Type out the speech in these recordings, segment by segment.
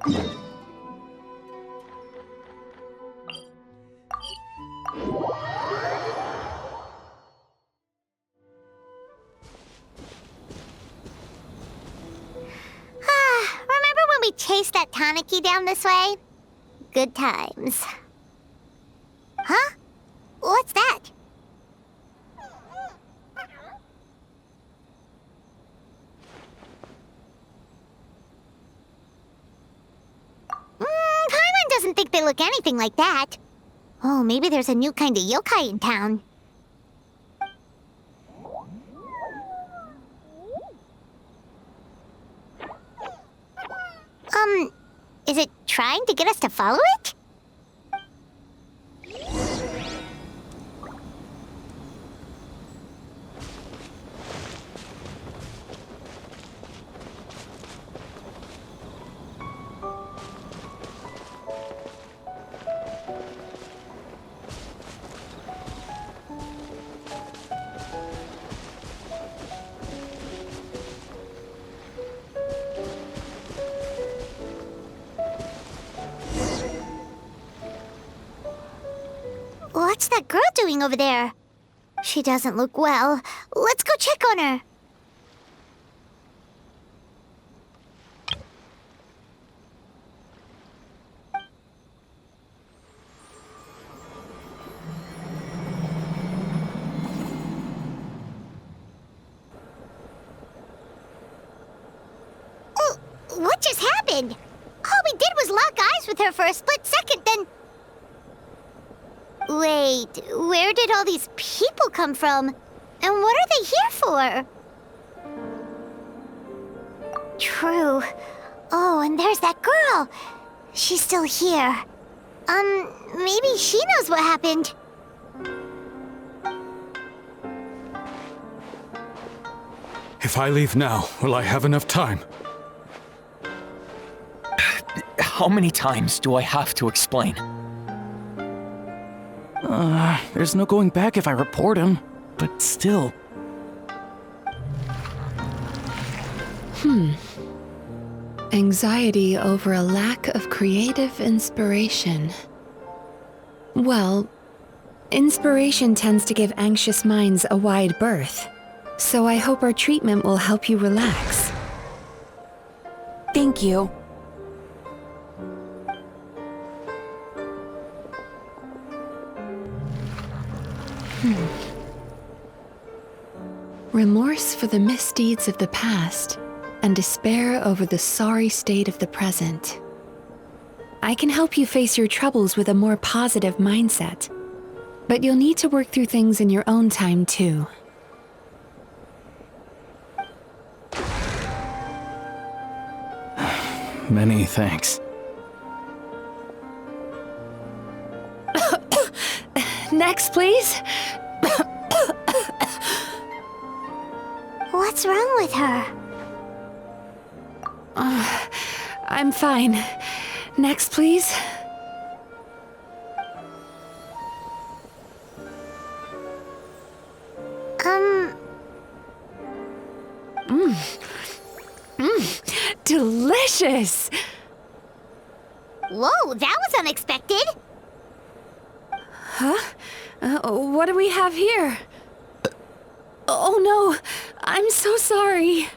Remember when we chased that Tanuki down this way? Good times. Huh? What's that? Paimon doesn't think they look anything like that. Oh, maybe there's a new kind of yokai in town. Is it trying to get us to follow it? What's that girl doing over there? She doesn't look well. Let's go check on her. What just happened? All we did was lock eyes with her for a split second, then... Wait, where did all these people come from? And what are they here for? True. Oh, and there's that girl. She's still here. Maybe she knows what happened. If I leave now, will I have enough time? How many times do I have to explain? There's no going back if I report him, but still. Anxiety over a lack of creative inspiration. Well, inspiration tends to give anxious minds a wide berth, so I hope our treatment will help you relax. Thank you. Remorse for the misdeeds of the past, and despair over the sorry state of the present. I can help you face your troubles with a more positive mindset, but you'll need to work through things in your own time too. Many thanks. Next, please. What's wrong with her? I'm fine. Next, please. Delicious! Whoa, that was unexpected. Huh? What do we have here? Oh no, I'm so sorry.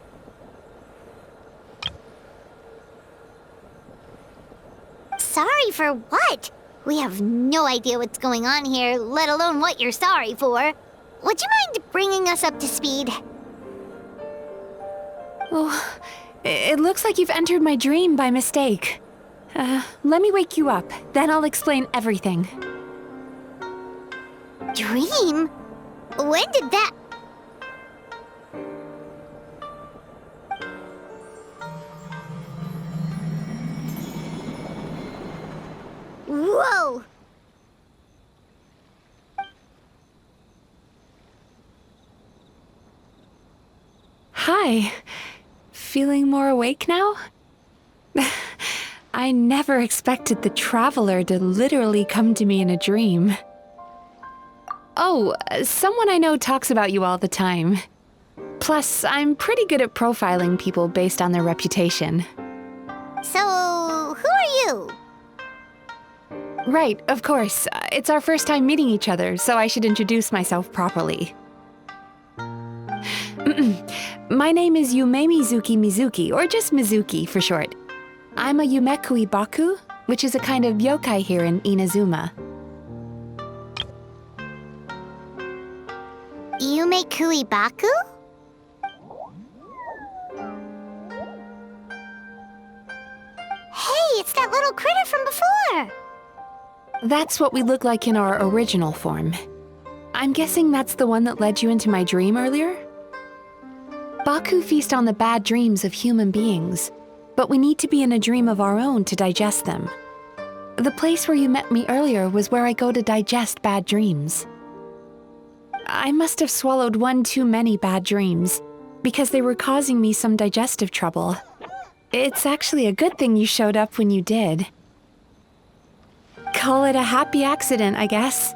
Sorry for what? We have no idea what's going on here, let alone what you're sorry for. Would you mind bringing us up to speed? Oh, it looks like you've entered my dream by mistake. Let me wake you up, then I'll explain everything. Dream? When did that... Whoa! Hi. Feeling more awake now? I never expected the Traveler to literally come to me in a dream. Oh, someone I know talks about you all the time. Plus, I'm pretty good at profiling people based on their reputation. So, who Right, of course. It's our first time meeting each other, so I should introduce myself properly. My name is Yumemizuki, or just Mizuki for short. I'm a Yumekui Baku, which is a kind of yokai here in Inazuma. Yumekui Baku? Hey, it's that little critter from before! That's what we look like in our original form. I'm guessing that's the one that led you into my dream earlier? Baku feast on the bad dreams of human beings, but we need to be in a dream of our own to digest them. The place where you met me earlier was where I go to digest bad dreams. I must have swallowed one too many bad dreams, because they were causing me some digestive trouble. It's actually a good thing you showed up when you did. Call it a happy accident, I guess.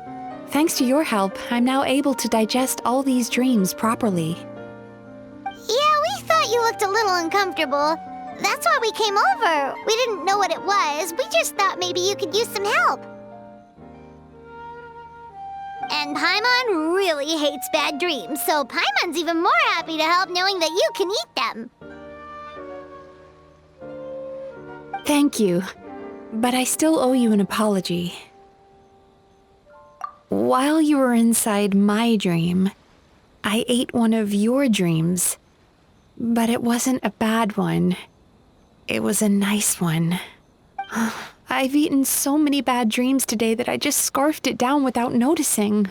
Thanks to your help, I'm now able to digest all these dreams properly. Yeah, we thought you looked a little uncomfortable. That's why we came over. We didn't know what it was. We just thought maybe you could use some help. And Paimon really hates bad dreams, so Paimon's even more happy to help knowing that you can eat them. Thank you, but I still owe you an apology. While you were inside my dream, I ate one of your dreams, but it wasn't a bad one. It was a nice one. I've eaten so many bad dreams today that I just scarfed it down without noticing.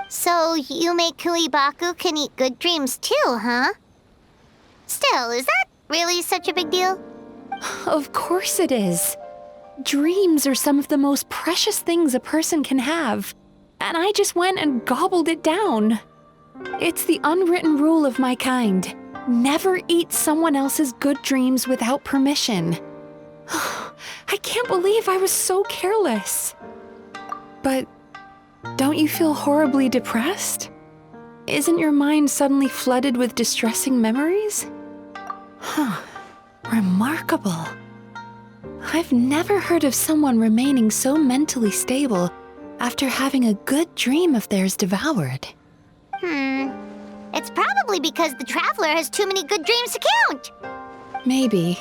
So Yumekui Baku can eat good dreams too, huh? Still, is that really such a big deal? Of course it is. Dreams are some of the most precious things a person can have, and I just went and gobbled it down. It's the unwritten rule of my kind. Never eat someone else's good dreams without permission. I can't believe I was so careless. But don't you feel horribly depressed? Isn't your mind suddenly flooded with distressing memories? Remarkable. I've never heard of someone remaining so mentally stable after having a good dream of theirs devoured. It's probably because the traveler has too many good dreams to count. Maybe.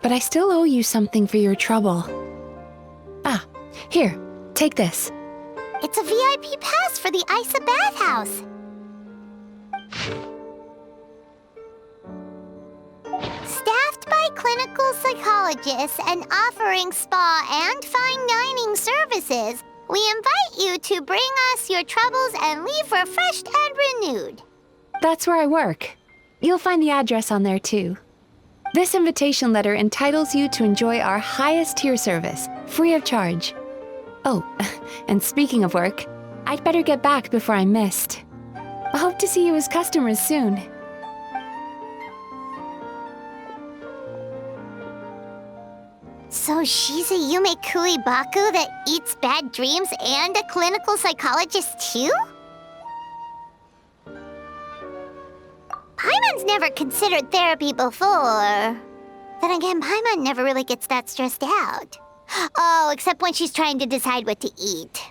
But I still owe you something for your trouble. Ah, here, take this. It's a VIP pass for the Isa bathhouse. Staffed by clinical psychologists and offering spa and fine dining services, we invite you to bring us your troubles and leave refreshed and renewed. That's where I work. You'll find the address on there too. This invitation letter entitles you to enjoy our highest tier service, free of charge. Oh, and speaking of work, I'd better get back before I'm missed. I hope to see you as customers soon. So she's a Yumekui Baku that eats bad dreams and a clinical psychologist too? Paimon's never considered therapy before. Then again, Paimon never really gets that stressed out. Oh, except when she's trying to decide what to eat.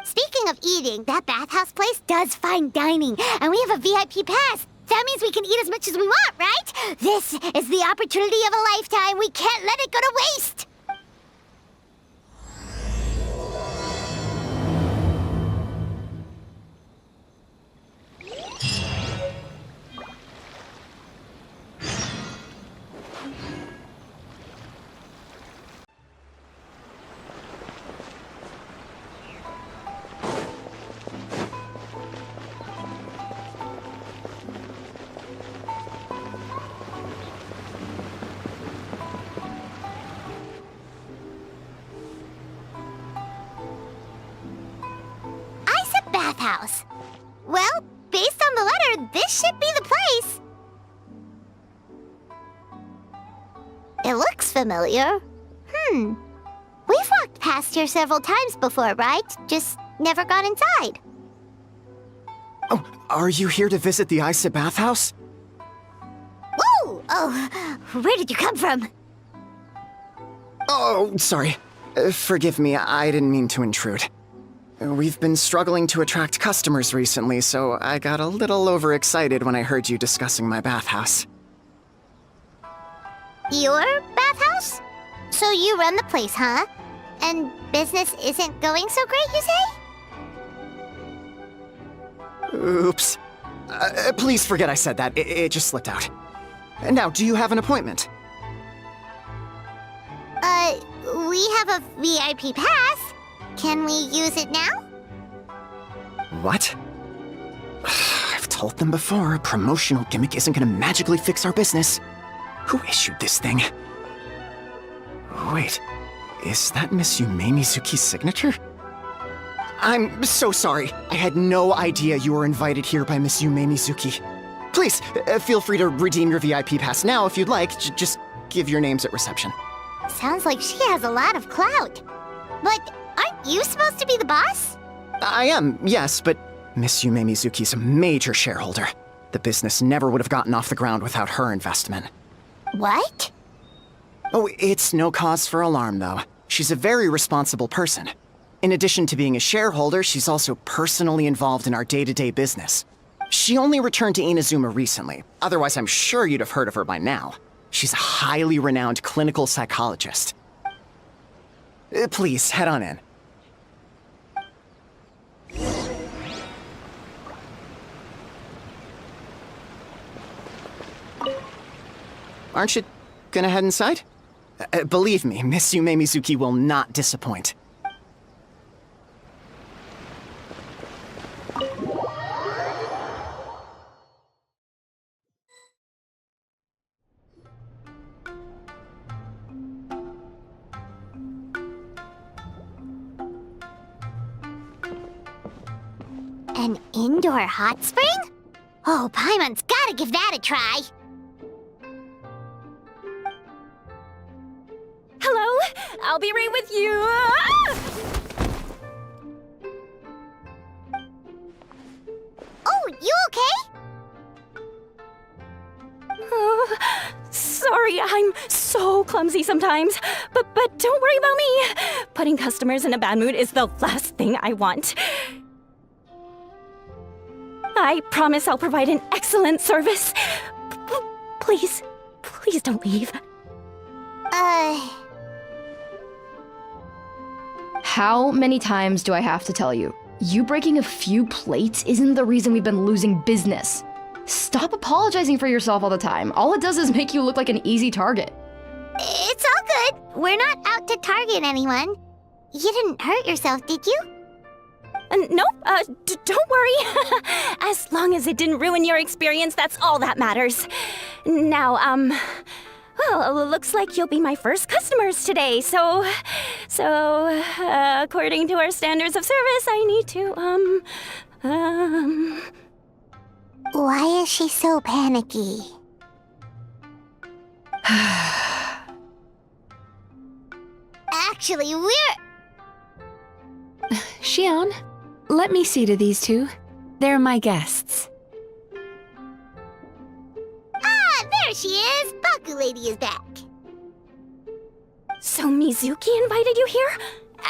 Speaking of eating, that bathhouse place does fine dining, and we have a VIP pass. That means we can eat as much as we want, right? This is the opportunity of a lifetime. We can't let it go to waste. Bathhouse. Well, based on the letter, this should be the place. It looks familiar. We've walked past here several times before, right? Just never gone inside. Oh, are you here to visit the Isa bathhouse? Whoa! Oh, where did you come from? Oh, sorry. Forgive me, I didn't mean to intrude. We've been struggling to attract customers recently, so I got a little overexcited when I heard you discussing my bathhouse. Your bathhouse? So you run the place, huh? And business isn't going so great, you say? Oops. Please forget I said that. It just slipped out. Now, do you have an appointment? We have a VIP pass. Can we use it now? What? I've told them before, a promotional gimmick isn't gonna magically fix our business. Who issued this thing? Wait, is that Miss Yumemizuki's signature? I'm so sorry. I had no idea you were invited here by Miss Yumemizuki. Please, feel free to redeem your VIP pass now if you'd like. Just give your names at reception. Sounds like she has a lot of clout. But aren't you supposed to be the boss? I am, yes, but Miss Yumemizuki's a major shareholder. The business never would have gotten off the ground without her investment. What? Oh, it's no cause for alarm, though. She's a very responsible person. In addition to being a shareholder, she's also personally involved in our day-to-day business. She only returned to Inazuma recently. Otherwise, I'm sure you'd have heard of her by now. She's a highly renowned clinical psychologist. Please, head on in. Aren't you gonna head inside? Believe me, Miss Yumemizuki will not disappoint. An indoor hot spring? Oh, Paimon's gotta give that a try. Hello? I'll be right with you. Oh, you okay? Oh, sorry, I'm so clumsy sometimes. But don't worry about me. Putting customers in a bad mood is the last thing I want. I promise I'll provide an excellent service. Please don't leave. How many times do I have to tell you? You breaking a few plates isn't the reason we've been losing business. Stop apologizing for yourself all the time. All it does is make you look like an easy target. It's all good. We're not out to target anyone. You didn't hurt yourself, did you? Nope, don't worry. As long as it didn't ruin your experience, that's all that matters. Now, well, looks like you'll be my first customers today, so, according to our standards of service, I need to, Why is she so panicky? Actually, Xion, let me see to these two. They're my guests. there she is! Baku Lady is back. So Mizuki invited you here?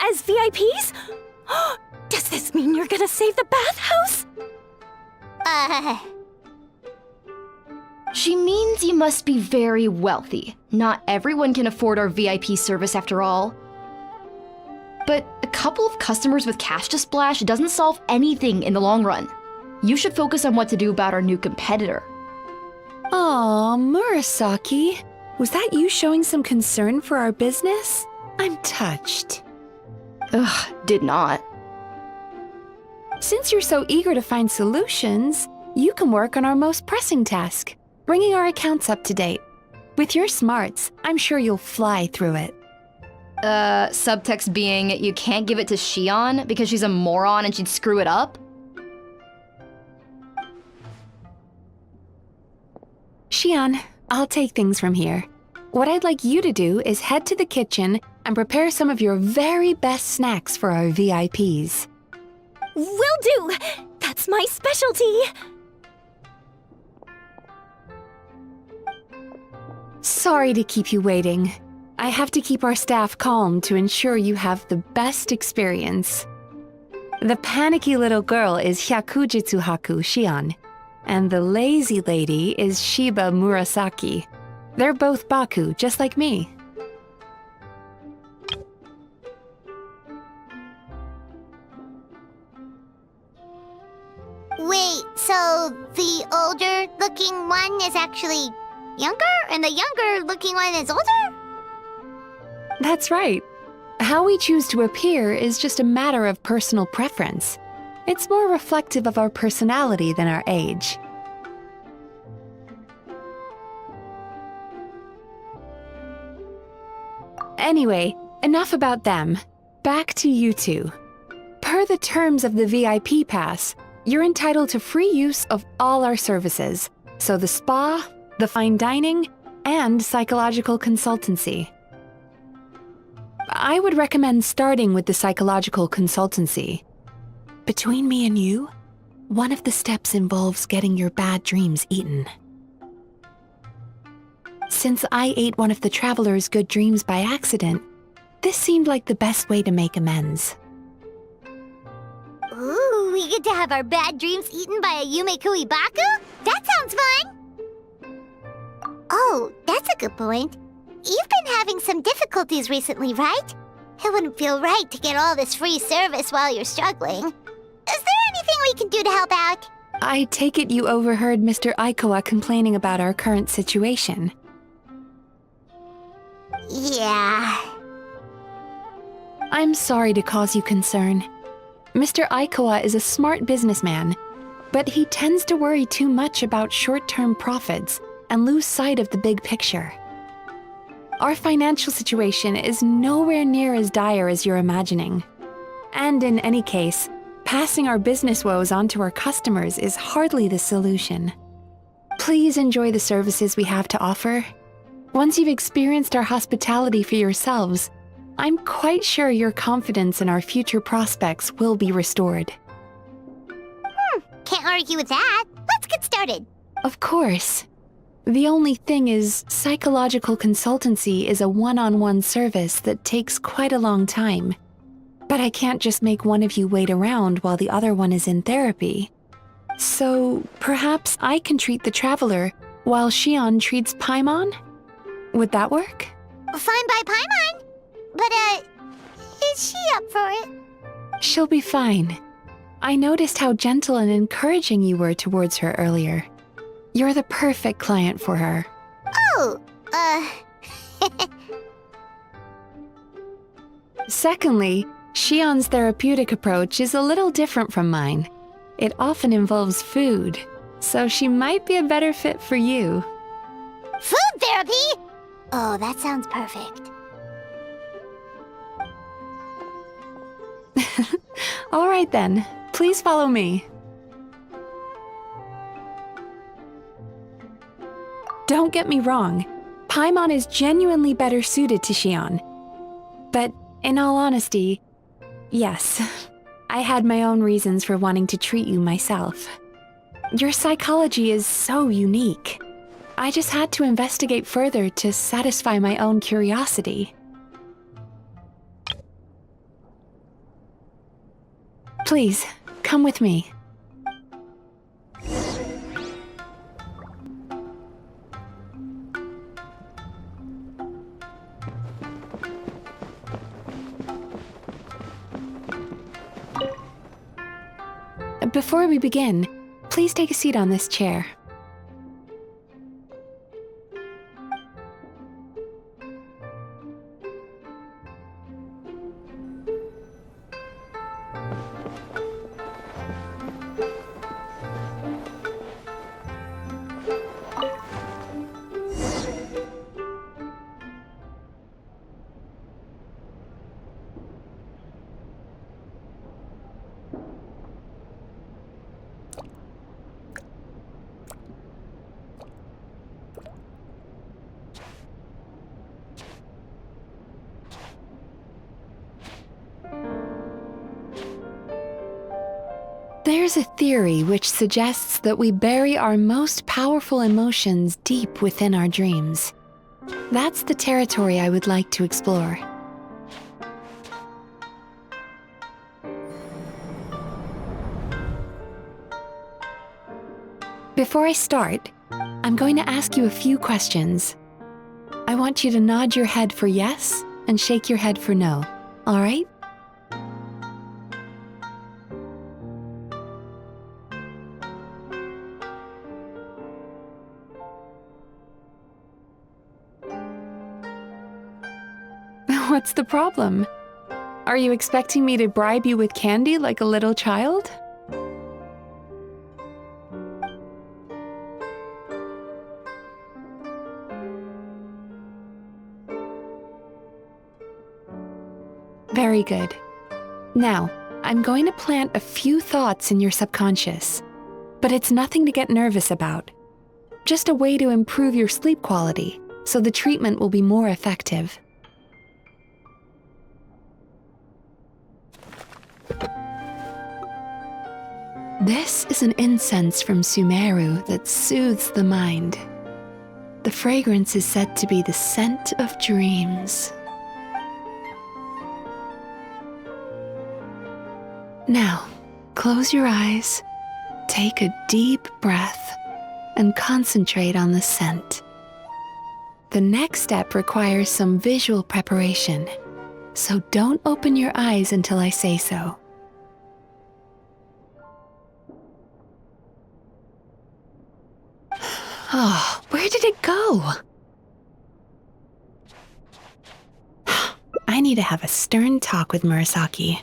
As VIPs? Does this mean you're gonna save the bathhouse? She means you must be very wealthy. Not everyone can afford our VIP service after all. But a couple of customers with cash to splash doesn't solve anything in the long run. You should focus on what to do about our new competitor. Aw, Murasaki. Was that you showing some concern for our business? I'm touched. Ugh, did not. Since you're so eager to find solutions, you can work on our most pressing task, bringing our accounts up to date. With your smarts, I'm sure you'll fly through it. Subtext being, you can't give it to Xion because she's a moron and she'd screw it up? Xion, I'll take things from here. What I'd like you to do is head to the kitchen and prepare some of your very best snacks for our VIPs. Will do! That's my specialty! Sorry to keep you waiting. I have to keep our staff calm to ensure you have the best experience. The panicky little girl is Hyakujitsu Haku Shion, and the lazy lady is Shiba Murasaki. They're both Baku, just like me. Wait, so the older-looking one is actually younger, and the younger-looking one is older? That's right. How we choose to appear is just a matter of personal preference. It's more reflective of our personality than our age. Anyway, enough about them. Back to you two. Per the terms of the VIP pass, you're entitled to free use of all our services, so the spa, the fine dining, and psychological consultancy. I would recommend starting with the psychological consultancy. Between me and you, one of the steps involves getting your bad dreams eaten. Since I ate one of the traveler's good dreams by accident, this seemed like the best way to make amends. Ooh, we get to have our bad dreams eaten by a Yumemizuki Baku? That sounds fun! Oh, that's a good point. You've been having some difficulties recently, right? It wouldn't feel right to get all this free service while you're struggling. Is there anything we can do to help out? I take it you overheard Mr. Aikawa complaining about our current situation. Yeah. I'm sorry to cause you concern. Mr. Aikawa is a smart businessman, but he tends to worry too much about short-term profits and lose sight of the big picture. Our financial situation is nowhere near as dire as you're imagining. And in any case, passing our business woes on to our customers is hardly the solution. Please enjoy the services we have to offer. Once you've experienced our hospitality for yourselves, I'm quite sure your confidence in our future prospects will be restored. Can't argue with that. Let's get started. Of course. The only thing is, psychological consultancy is a one-on-one service that takes quite a long time. But I can't just make one of you wait around while the other one is in therapy. So, perhaps I can treat the traveler while Shion treats Paimon? Would that work? Fine by Paimon. But, is she up for it? She'll be fine. I noticed how gentle and encouraging you were towards her earlier. You're the perfect client for her. Oh, Secondly, Shion's therapeutic approach is a little different from mine. It often involves food, so she might be a better fit for you. Food therapy? Oh, that sounds perfect. All right then, please follow me. Don't get me wrong, Paimon is genuinely better suited to Shion. But in all honesty, yes, I had my own reasons for wanting to treat you myself. Your psychology is so unique. I just had to investigate further to satisfy my own curiosity. Please, come with me. Before we begin, please take a seat on this chair. There's a theory which suggests that we bury our most powerful emotions deep within our dreams. That's the territory I would like to explore. Before I start, I'm going to ask you a few questions. I want you to nod your head for yes and shake your head for no, all right? What's the problem? Are you expecting me to bribe you with candy like a little child? Very good. Now, I'm going to plant a few thoughts in your subconscious, but it's nothing to get nervous about. Just a way to improve your sleep quality, so the treatment will be more effective. This is an incense from Sumeru that soothes the mind. The fragrance is said to be the scent of dreams. Now, close your eyes, take a deep breath, and concentrate on the scent. The next step requires some visual preparation, so don't open your eyes until I say so. Oh, where did it go? I need to have a stern talk with Murasaki.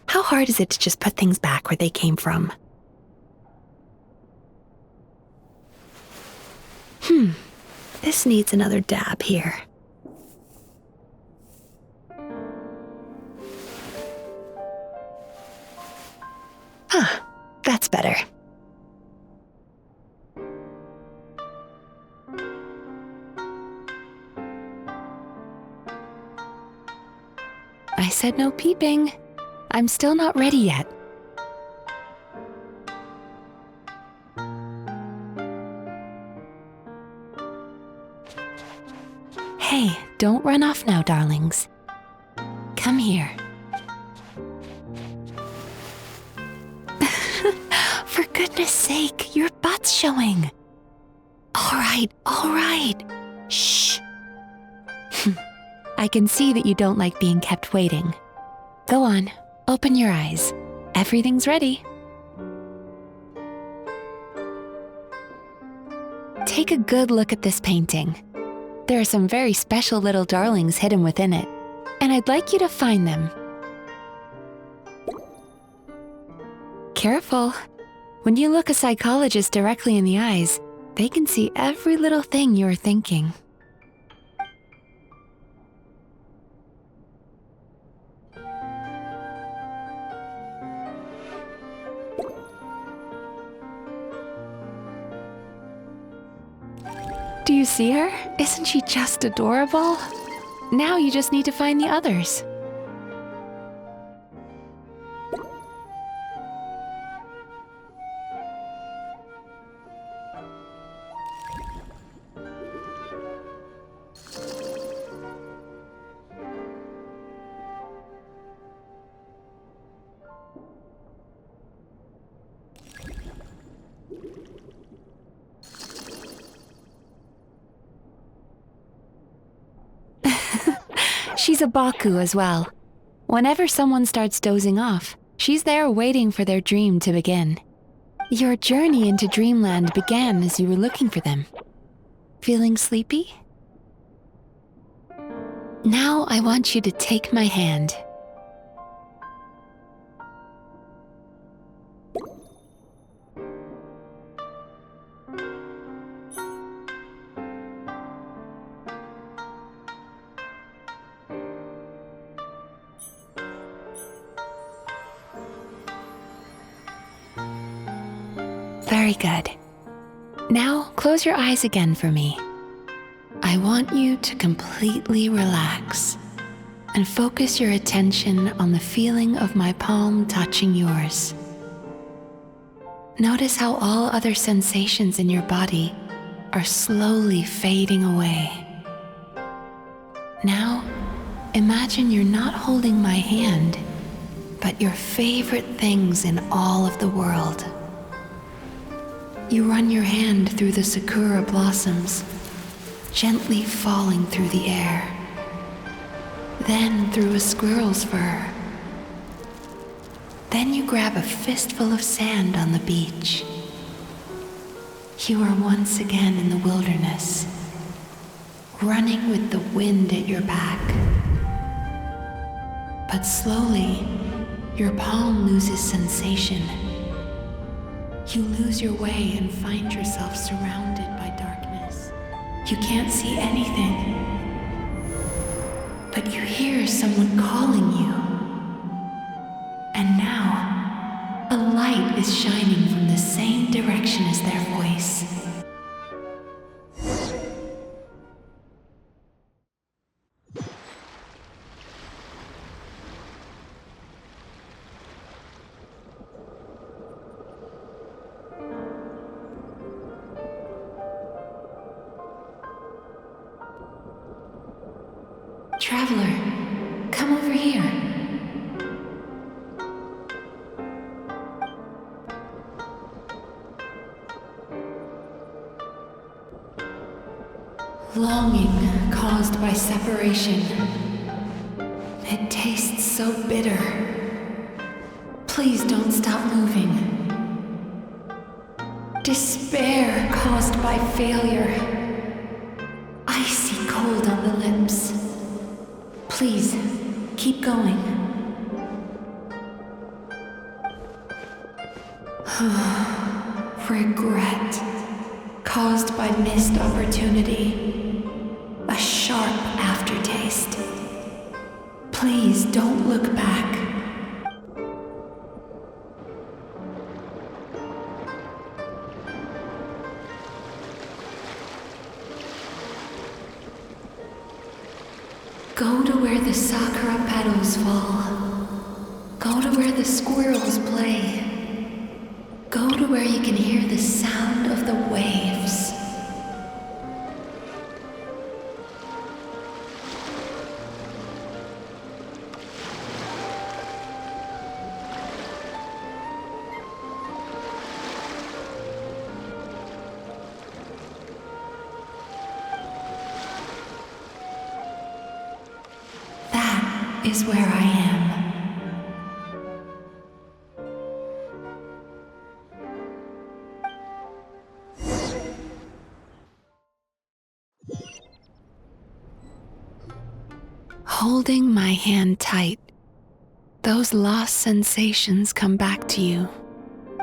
How hard is it to just put things back where they came from? This needs another dab here. That's better. I said no peeping. I'm still not ready yet. Hey, don't run off now, darlings. Come here. For goodness sake, your butt's showing. All right. Shh. I can see that you don't like being kept waiting. Go on, open your eyes. Everything's ready. Take a good look at this painting. There are some very special little darlings hidden within it, and I'd like you to find them. Careful. When you look a psychologist directly in the eyes, they can see every little thing you're thinking. Do you see her? Isn't she just adorable? Now you just need to find the others. She's a Baku as well. Whenever someone starts dozing off, she's there waiting for their dream to begin. Your journey into Dreamland began as you were looking for them. Feeling sleepy? Now I want you to take my hand. Very good. Now close your eyes again for me. I want you to completely relax and focus your attention on the feeling of my palm touching yours. Notice how all other sensations in your body are slowly fading away. Now, imagine you're not holding my hand, but your favorite things in all of the world. You run your hand through the sakura blossoms, gently falling through the air. Then through a squirrel's fur. Then you grab a fistful of sand on the beach. You are once again in the wilderness, running with the wind at your back. But slowly, your palm loses sensation. You lose your way and find yourself surrounded by darkness. You can't see anything, but you hear someone calling you. And now, a light is shining from the same direction as their voice. Traveler, come over here. Longing caused by separation. It tastes so bitter. Please don't stop moving. Despair caused by failure. Icy cold on the lips. Please, keep going. Regret, caused by missed opportunity. A sharp aftertaste. Please don't look back. Go to where the sakura petals fall. Go to where the squirrels play. Go to where you can hear the sound of the waves. That is where I am. Holding my hand tight, those lost sensations come back to you.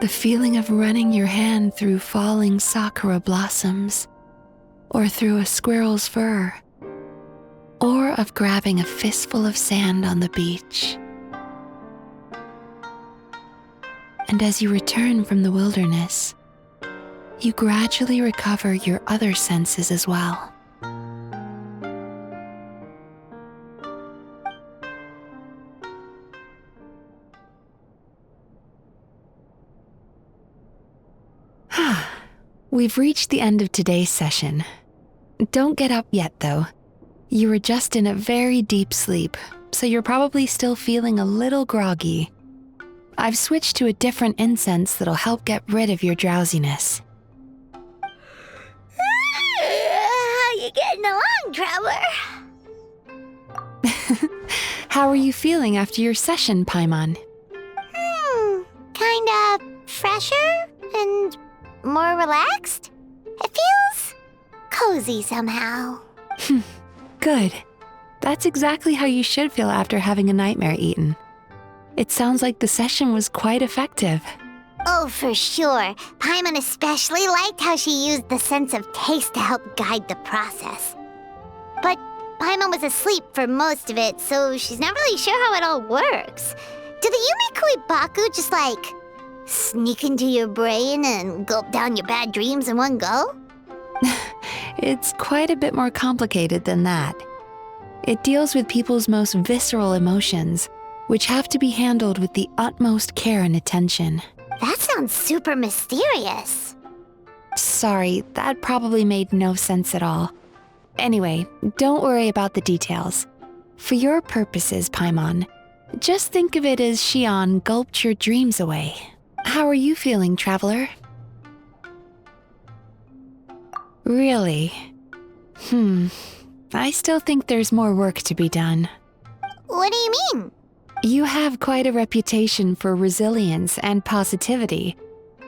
The feeling of running your hand through falling sakura blossoms, or through a squirrel's fur, or of grabbing a fistful of sand on the beach. And as you return from the wilderness, you gradually recover your other senses as well. We've reached the end of today's session. Don't get up yet, though. You were just in a very deep sleep, so you're probably still feeling a little groggy. I've switched to a different incense that'll help get rid of your drowsiness. How you getting along, Traveler? How are you feeling after your session, Paimon? Kinda fresher and more relaxed? It feels cozy somehow. Good. That's exactly how you should feel after having a nightmare eaten. It sounds like the session was quite effective. Oh, for sure. Paimon especially liked how she used the sense of taste to help guide the process. But Paimon was asleep for most of it, so she's not really sure how it all works. Do the Yumekuibaku just sneak into your brain and gulp down your bad dreams in one go? It's quite a bit more complicated than that. It deals with people's most visceral emotions, which have to be handled with the utmost care and attention. That sounds super mysterious. Sorry, that probably made no sense at all. Anyway, don't worry about the details. For your purposes, Paimon, just think of it as Xion gulped your dreams away. How are you feeling, traveler? Really? I still think there's more work to be done. What do you mean? You have quite a reputation for resilience and positivity,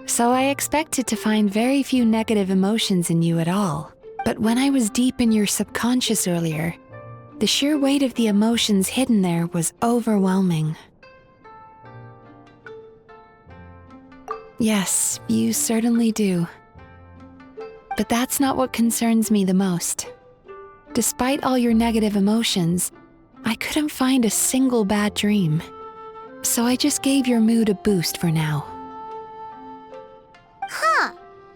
so I expected to find very few negative emotions in you at all. But when I was deep in your subconscious earlier, the sheer weight of the emotions hidden there was overwhelming. Yes, you certainly do. But that's not what concerns me the most. Despite all your negative emotions, I couldn't find a single bad dream. So I just gave your mood a boost for now. Huh.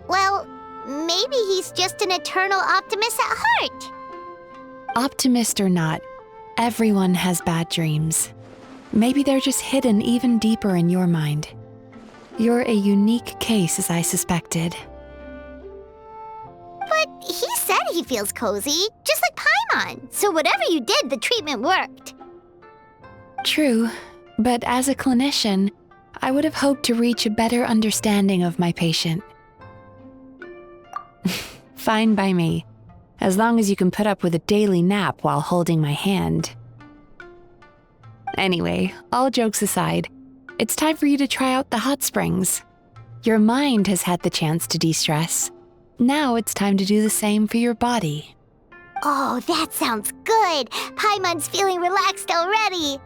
Well, maybe he's just an eternal optimist at heart. Optimist or not, everyone has bad dreams. Maybe they're just hidden even deeper in your mind. You're a unique case, as I suspected. But he said he feels cozy, just like Paimon. So whatever you did, the treatment worked. True, but as a clinician, I would have hoped to reach a better understanding of my patient. Fine by me, as long as you can put up with a daily nap while holding my hand. Anyway, all jokes aside, it's time for you to try out the hot springs. Your mind has had the chance to de-stress. Now it's time to do the same for your body. Oh, that sounds good. Paimon's feeling relaxed already.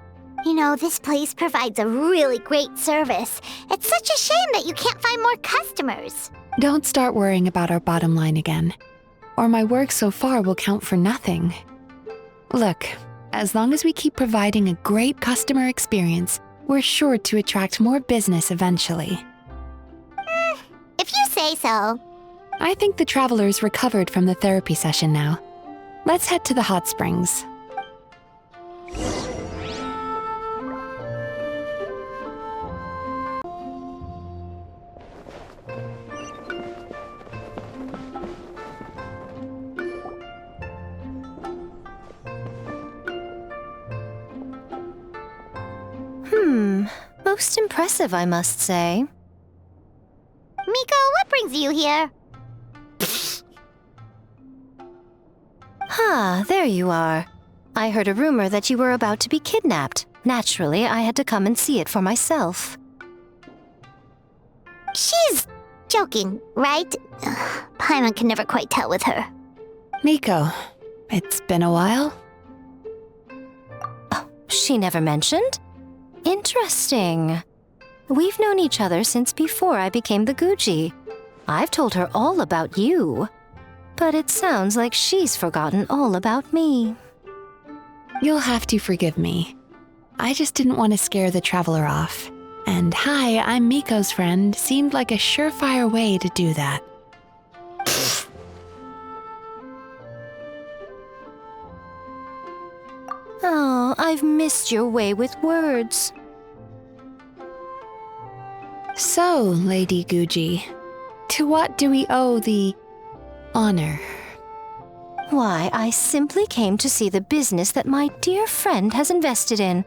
You know, this place provides a really great service. It's such a shame that you can't find more customers. Don't start worrying about our bottom line again, or my work so far will count for nothing. Look, as long as we keep providing a great customer experience, we're sure to attract more business eventually. If you say so. I think the traveler's recovered from the therapy session now. Let's head to the hot springs. Most impressive, I must say. Miko, what brings you here? There you are. I heard a rumor that you were about to be kidnapped. Naturally, I had to come and see it for myself. She's joking, right? Paimon can never quite tell with her. Miko, it's been a while? Oh, she never mentioned? Interesting. We've known each other since before I became the Guji. I've told her all about you. But it sounds like she's forgotten all about me. You'll have to forgive me. I just didn't want to scare the traveler off. And hi, I'm Miko's friend seemed like a surefire way to do that. Oh, I've missed your way with words. So, Lady Guji, to what do we owe the honor? Why, I simply came to see the business that my dear friend has invested in.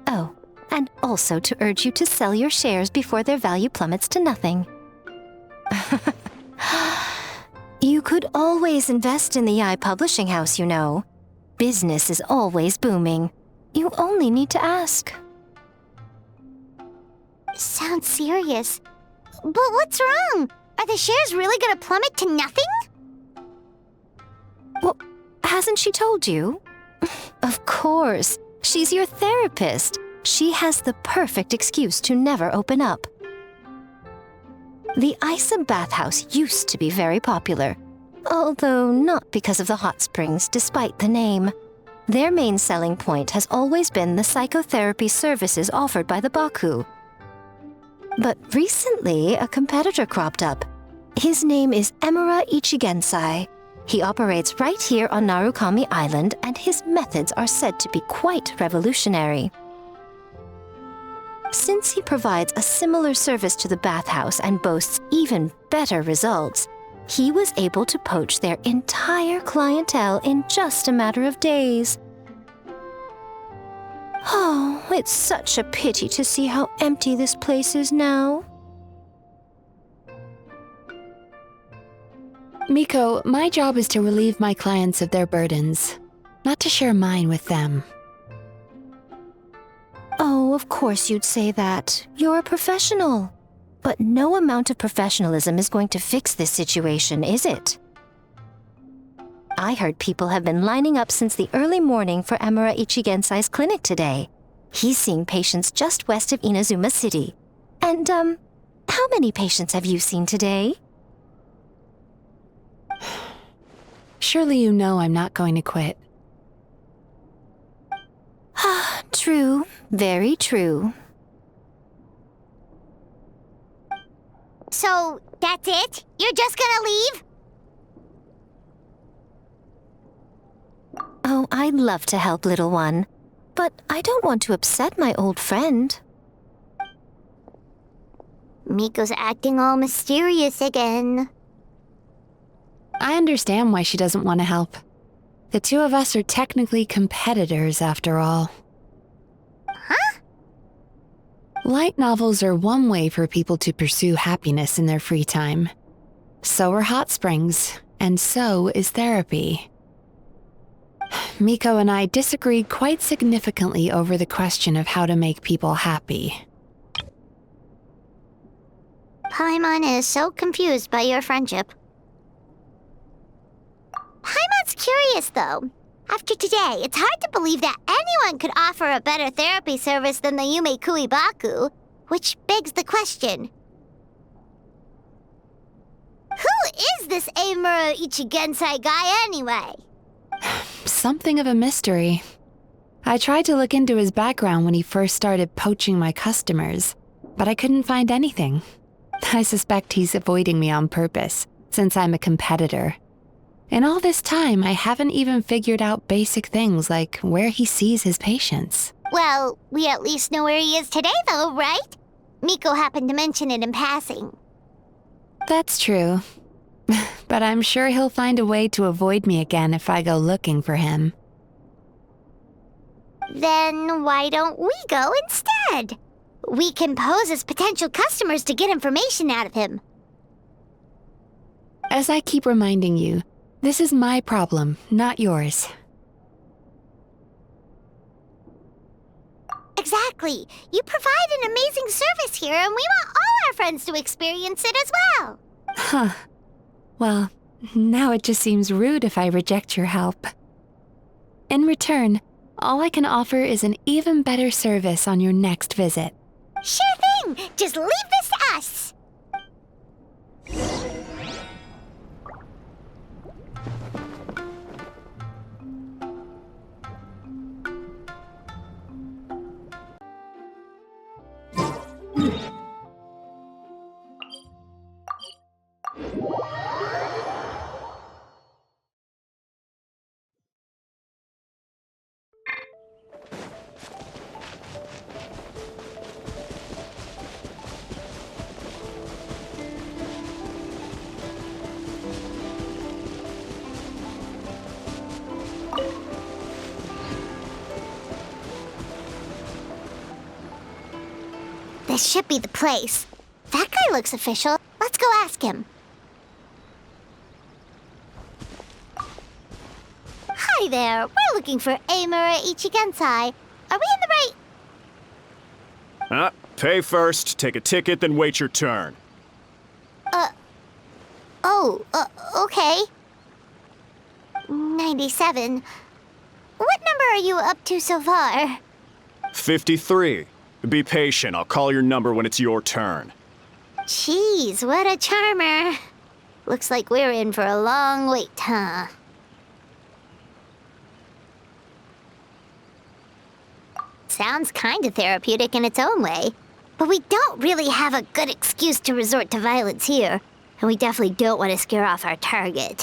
Oh, and also to urge you to sell your shares before their value plummets to nothing. You could always invest in the Yai Publishing House, you know. Business is always booming. You only need to ask. Sounds serious. But what's wrong? Are the shares really gonna plummet to nothing? Well, hasn't she told you? Of course. She's your therapist. She has the perfect excuse to never open up. The Isa bathhouse used to be very popular, although not because of the hot springs, despite the name. Their main selling point has always been the psychotherapy services offered by the Baku. But recently, a competitor cropped up. His name is Emura Ichigensai. He operates right here on Narukami Island, and his methods are said to be quite revolutionary. Since he provides a similar service to the bathhouse and boasts even better results, He was able to poach their entire clientele in just a matter of days. Oh, it's such a pity to see how empty this place is now. Miko, my job is to relieve my clients of their burdens, not to share mine with them. Oh, of course you'd say that. You're a professional. But no amount of professionalism is going to fix this situation, is it? I heard people have been lining up since the early morning for Emura Ichigensai's clinic today. He's seeing patients just west of Inazuma City. And, how many patients have you seen today? Surely you know I'm not going to quit. True. Very true. So, that's it? You're just gonna leave? Oh, I'd love to help, little one. But I don't want to upset my old friend. Miko's acting all mysterious again. I understand why she doesn't want to help. The two of us are technically competitors, after all. Huh? Light novels are one way for people to pursue happiness in their free time. So are hot springs, and so is therapy. Miko and I disagreed quite significantly over the question of how to make people happy. Paimon is so confused by your friendship. Paimon's curious, though. After today, it's hard to believe that anyone could offer a better therapy service than the Yumekuibaku, which begs the question. Who is this Emura Ichigensai guy anyway? Something of a mystery. I tried to look into his background when he first started poaching my customers, but I couldn't find anything. I suspect he's avoiding me on purpose, since I'm a competitor. In all this time, I haven't even figured out basic things like where he sees his patients. Well, we at least know where he is today, though, right? Miko happened to mention it in passing. That's true. But I'm sure he'll find a way to avoid me again if I go looking for him. Then why don't we go instead? We can pose as potential customers to get information out of him. As I keep reminding you, this is my problem, not yours. Exactly. You provide an amazing service here, and we want all our friends to experience it as well. Huh. Well, now it just seems rude if I reject your help. In return, all I can offer is an even better service on your next visit. Sure thing! Just leave this to us! This should be the place. That guy looks official. Let's go ask him. Hi there. We're looking for Emura Ichigensai. Are we in the right... Pay first, take a ticket, then wait your turn. Okay. 97. What number are you up to so far? 53. Be patient, I'll call your number when it's your turn. Jeez, what a charmer. Looks like we're in for a long wait, huh? Sounds kinda therapeutic in its own way. But we don't really have a good excuse to resort to violence here. And we definitely don't want to scare off our target.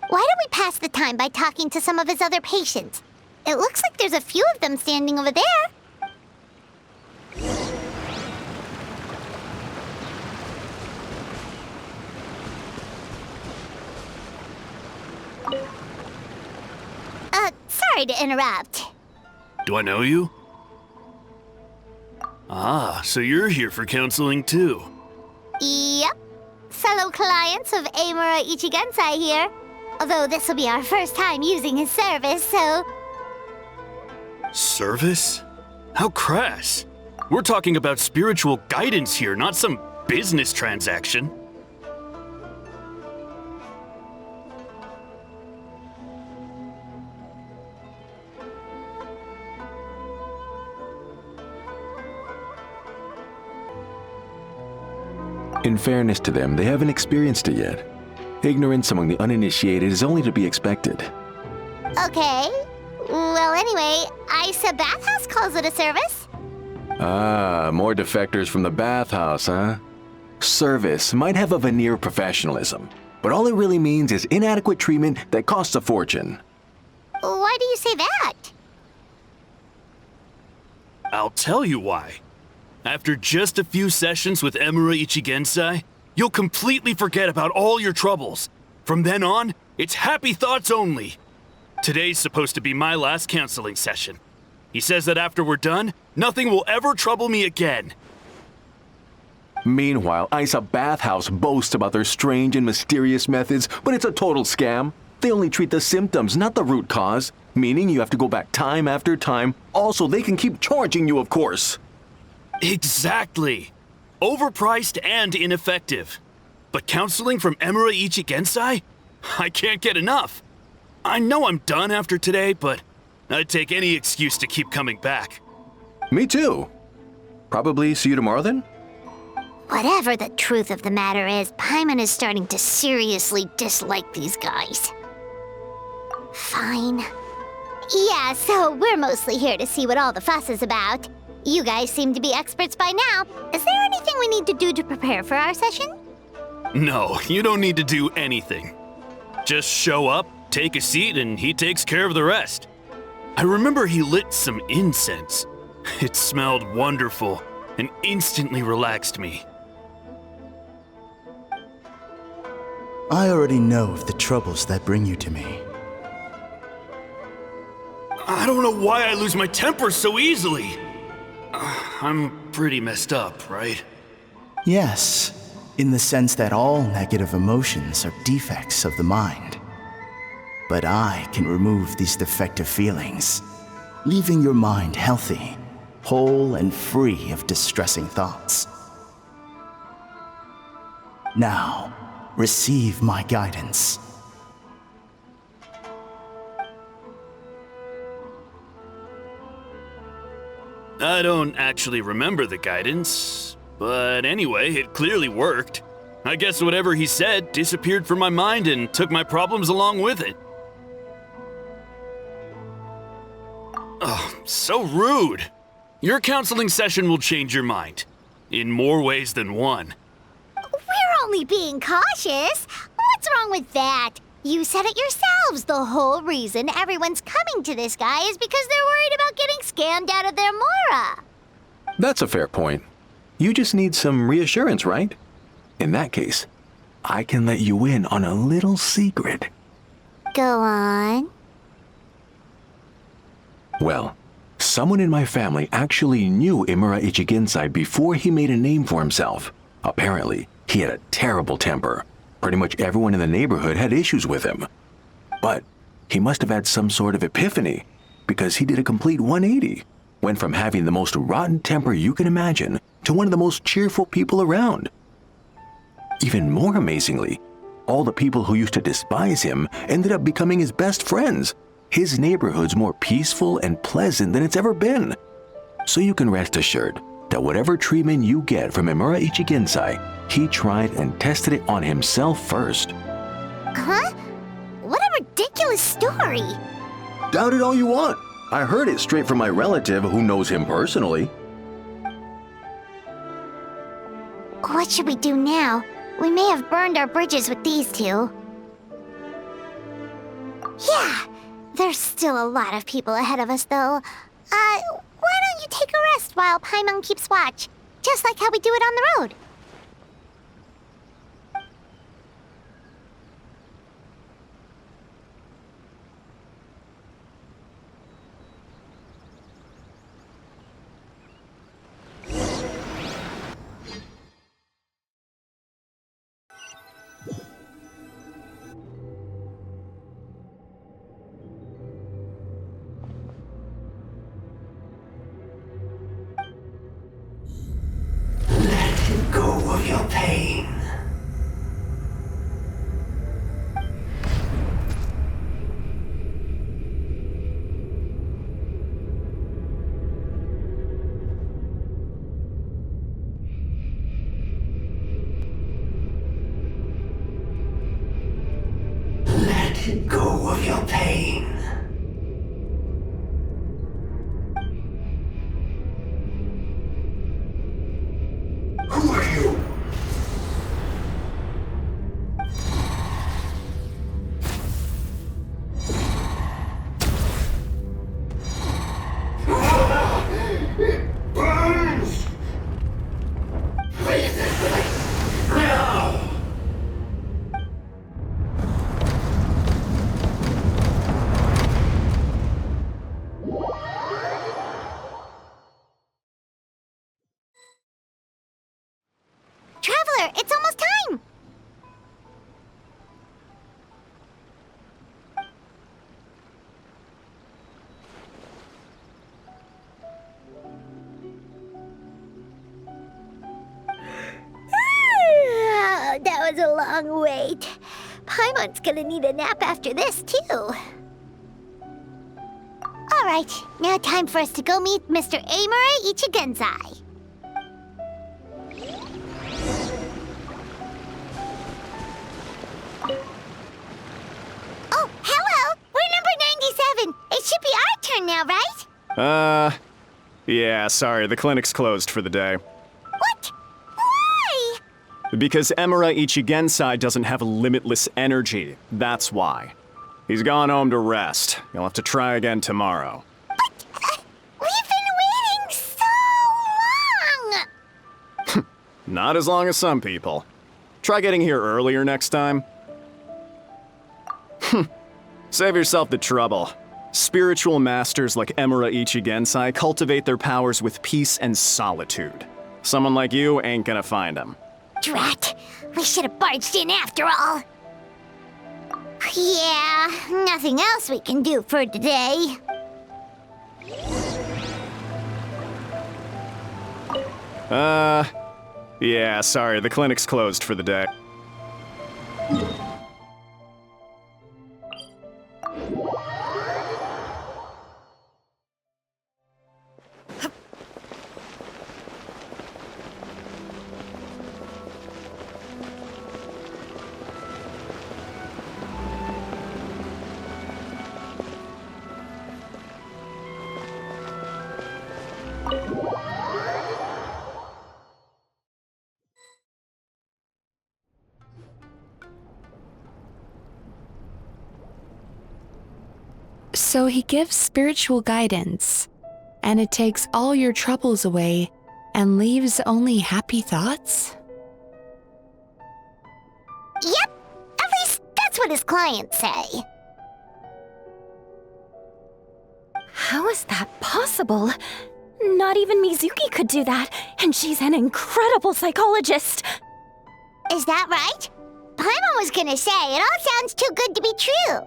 Why don't we pass the time by talking to some of his other patients? It looks like there's a few of them standing over there. Sorry to interrupt. Do I know you? Ah, so you're here for counseling too. Yep. Fellow clients of Emura Ichigensai here. Although this will be our first time using his service, so... Service? How crass. We're talking about spiritual guidance here, not some business transaction. In fairness to them, they haven't experienced it yet. Ignorance among the uninitiated is only to be expected. Okay. Well, anyway, Isa Bathhouse calls it a service. Ah, more defectors from the bathhouse, huh? Service might have a veneer of professionalism, but all it really means is inadequate treatment that costs a fortune. Why do you say that? I'll tell you why. After just a few sessions with Emura Ichigensai, you'll completely forget about all your troubles. From then on, it's happy thoughts only. Today's supposed to be my last counseling session. He says that after we're done, nothing will ever trouble me again. Meanwhile, Isa Bathhouse boasts about their strange and mysterious methods, but it's a total scam. They only treat the symptoms, not the root cause, meaning you have to go back time after time. Also, they can keep charging you, of course. Exactly. Overpriced and ineffective. But counseling from Emura Ichigensai? I can't get enough. I know I'm done after today, but I'd take any excuse to keep coming back. Me too. Probably see you tomorrow then? Whatever the truth of the matter is, Paimon is starting to seriously dislike these guys. Fine. Yeah, so we're mostly here to see what all the fuss is about. You guys seem to be experts by now. Is there anything we need to do to prepare for our session? No, you don't need to do anything. Just show up, take a seat, and he takes care of the rest. I remember he lit some incense. It smelled wonderful and instantly relaxed me. I already know of the troubles that bring you to me. I don't know why I lose my temper so easily. I'm pretty messed up, right? Yes, in the sense that all negative emotions are defects of the mind. But I can remove these defective feelings, leaving your mind healthy, whole and free of distressing thoughts. Now, receive my guidance. I don't actually remember the guidance, but anyway, it clearly worked. I guess whatever he said disappeared from my mind and took my problems along with it. Oh, so rude. Your counseling session will change your mind. In more ways than one. We're only being cautious. What's wrong with that? You said it yourselves. The whole reason everyone's coming to this guy is because they're worried about getting scammed out of their mora. That's a fair point. You just need some reassurance, right? In that case, I can let you in on a little secret. Go on. Well, someone in my family actually knew Emura Ichigensai before he made a name for himself. Apparently, he had a terrible temper. Pretty much everyone in the neighborhood had issues with him. But he must have had some sort of epiphany, because he did a complete 180. Went from having the most rotten temper you can imagine to one of the most cheerful people around. Even more amazingly, all the people who used to despise him ended up becoming his best friends. His neighborhood's more peaceful and pleasant than it's ever been. So you can rest assured that whatever treatment you get from Emura Ichigensai, he tried and tested it on himself first. Huh? What a ridiculous story. Doubt it all you want. I heard it straight from my relative who knows him personally. What should we do now? We may have burned our bridges with these two. Yeah, there's still a lot of people ahead of us, though. Why don't you take a rest while Paimon keeps watch? Just like how we do it on the road. Let go of your pain. Who are you? It burns! Breathe it now! Traveler, it's almost time! That was a long wait. Paimon's gonna need a nap after this, too. Alright, now time for us to go meet Mr. Emura Ichigensai. Oh, hello! We're number 97! It should be our turn now, right? Yeah, sorry, the clinic's closed for the day. What? Why? Because Emura Ichigensai doesn't have limitless energy, that's why. He's gone home to rest. You'll have to try again tomorrow. But, we've been waiting so long! Not as long as some people. Try getting here earlier next time. Save yourself the trouble. Spiritual masters like Emura Ichigensai cultivate their powers with peace and solitude. Someone like you ain't gonna find them. Drat! We should have barged in after all! Yeah, nothing else we can do for today. Yeah, sorry, the clinic's closed for the day. So he gives spiritual guidance, and it takes all your troubles away and leaves only happy thoughts? Yep, at least that's what his clients say. How is that possible? Not even Mizuki could do that, and she's an incredible psychologist. Is that right? Paimon was gonna say, it all sounds too good to be true.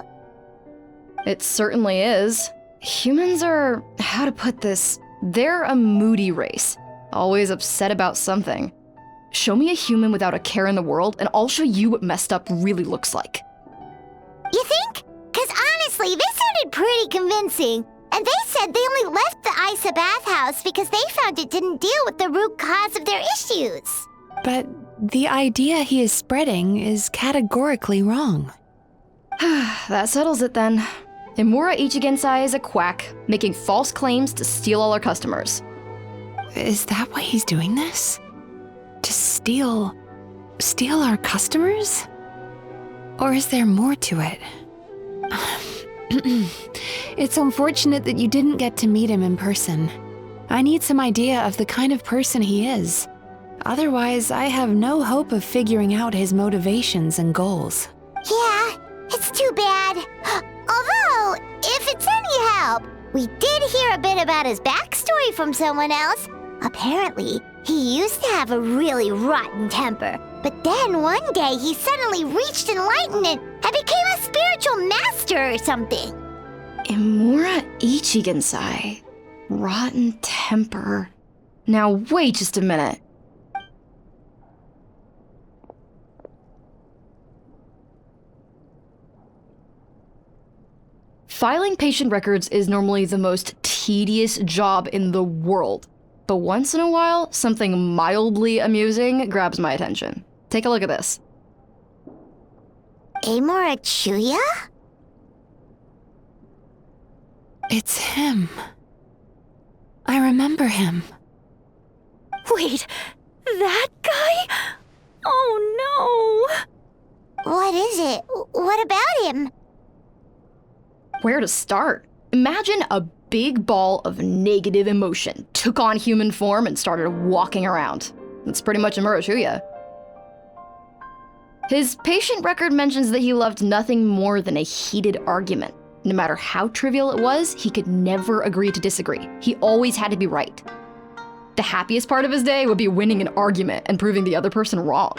It certainly is. Humans are, how to put this, they're a moody race, always upset about something. Show me a human without a care in the world, and I'll show you what messed up really looks like. You think? Because honestly, this sounded pretty convincing. And they said they only left the Isa bathhouse because they found it didn't deal with the root cause of their issues. But the idea he is spreading is categorically wrong. That settles it then. Emura Ichigensai is a quack, making false claims to steal all our customers. Is that why he's doing this? To steal our customers? Or is there more to it? It's unfortunate that you didn't get to meet him in person. I need some idea of the kind of person he is. Otherwise, I have no hope of figuring out his motivations and goals. Yeah, it's too bad. Although, if it's any help, we did hear a bit about his backstory from someone else. Apparently, he used to have a really rotten temper, but then one day he suddenly reached enlightenment and became a spiritual master or something. Emura Ichigensai. Rotten temper. Now wait just a minute. Filing patient records is normally the most tedious job in the world. But once in a while, something mildly amusing grabs my attention. Take a look at this. Emura chuuya? It's him. I remember him. Wait, that guy? Oh no! What is it? What about him? Where to start? Imagine a big ball of negative emotion took on human form and started walking around. That's pretty much emura chuuya. His patient record mentions that he loved nothing more than a heated argument. No matter how trivial it was, he could never agree to disagree. He always had to be right. The happiest part of his day would be winning an argument and proving the other person wrong.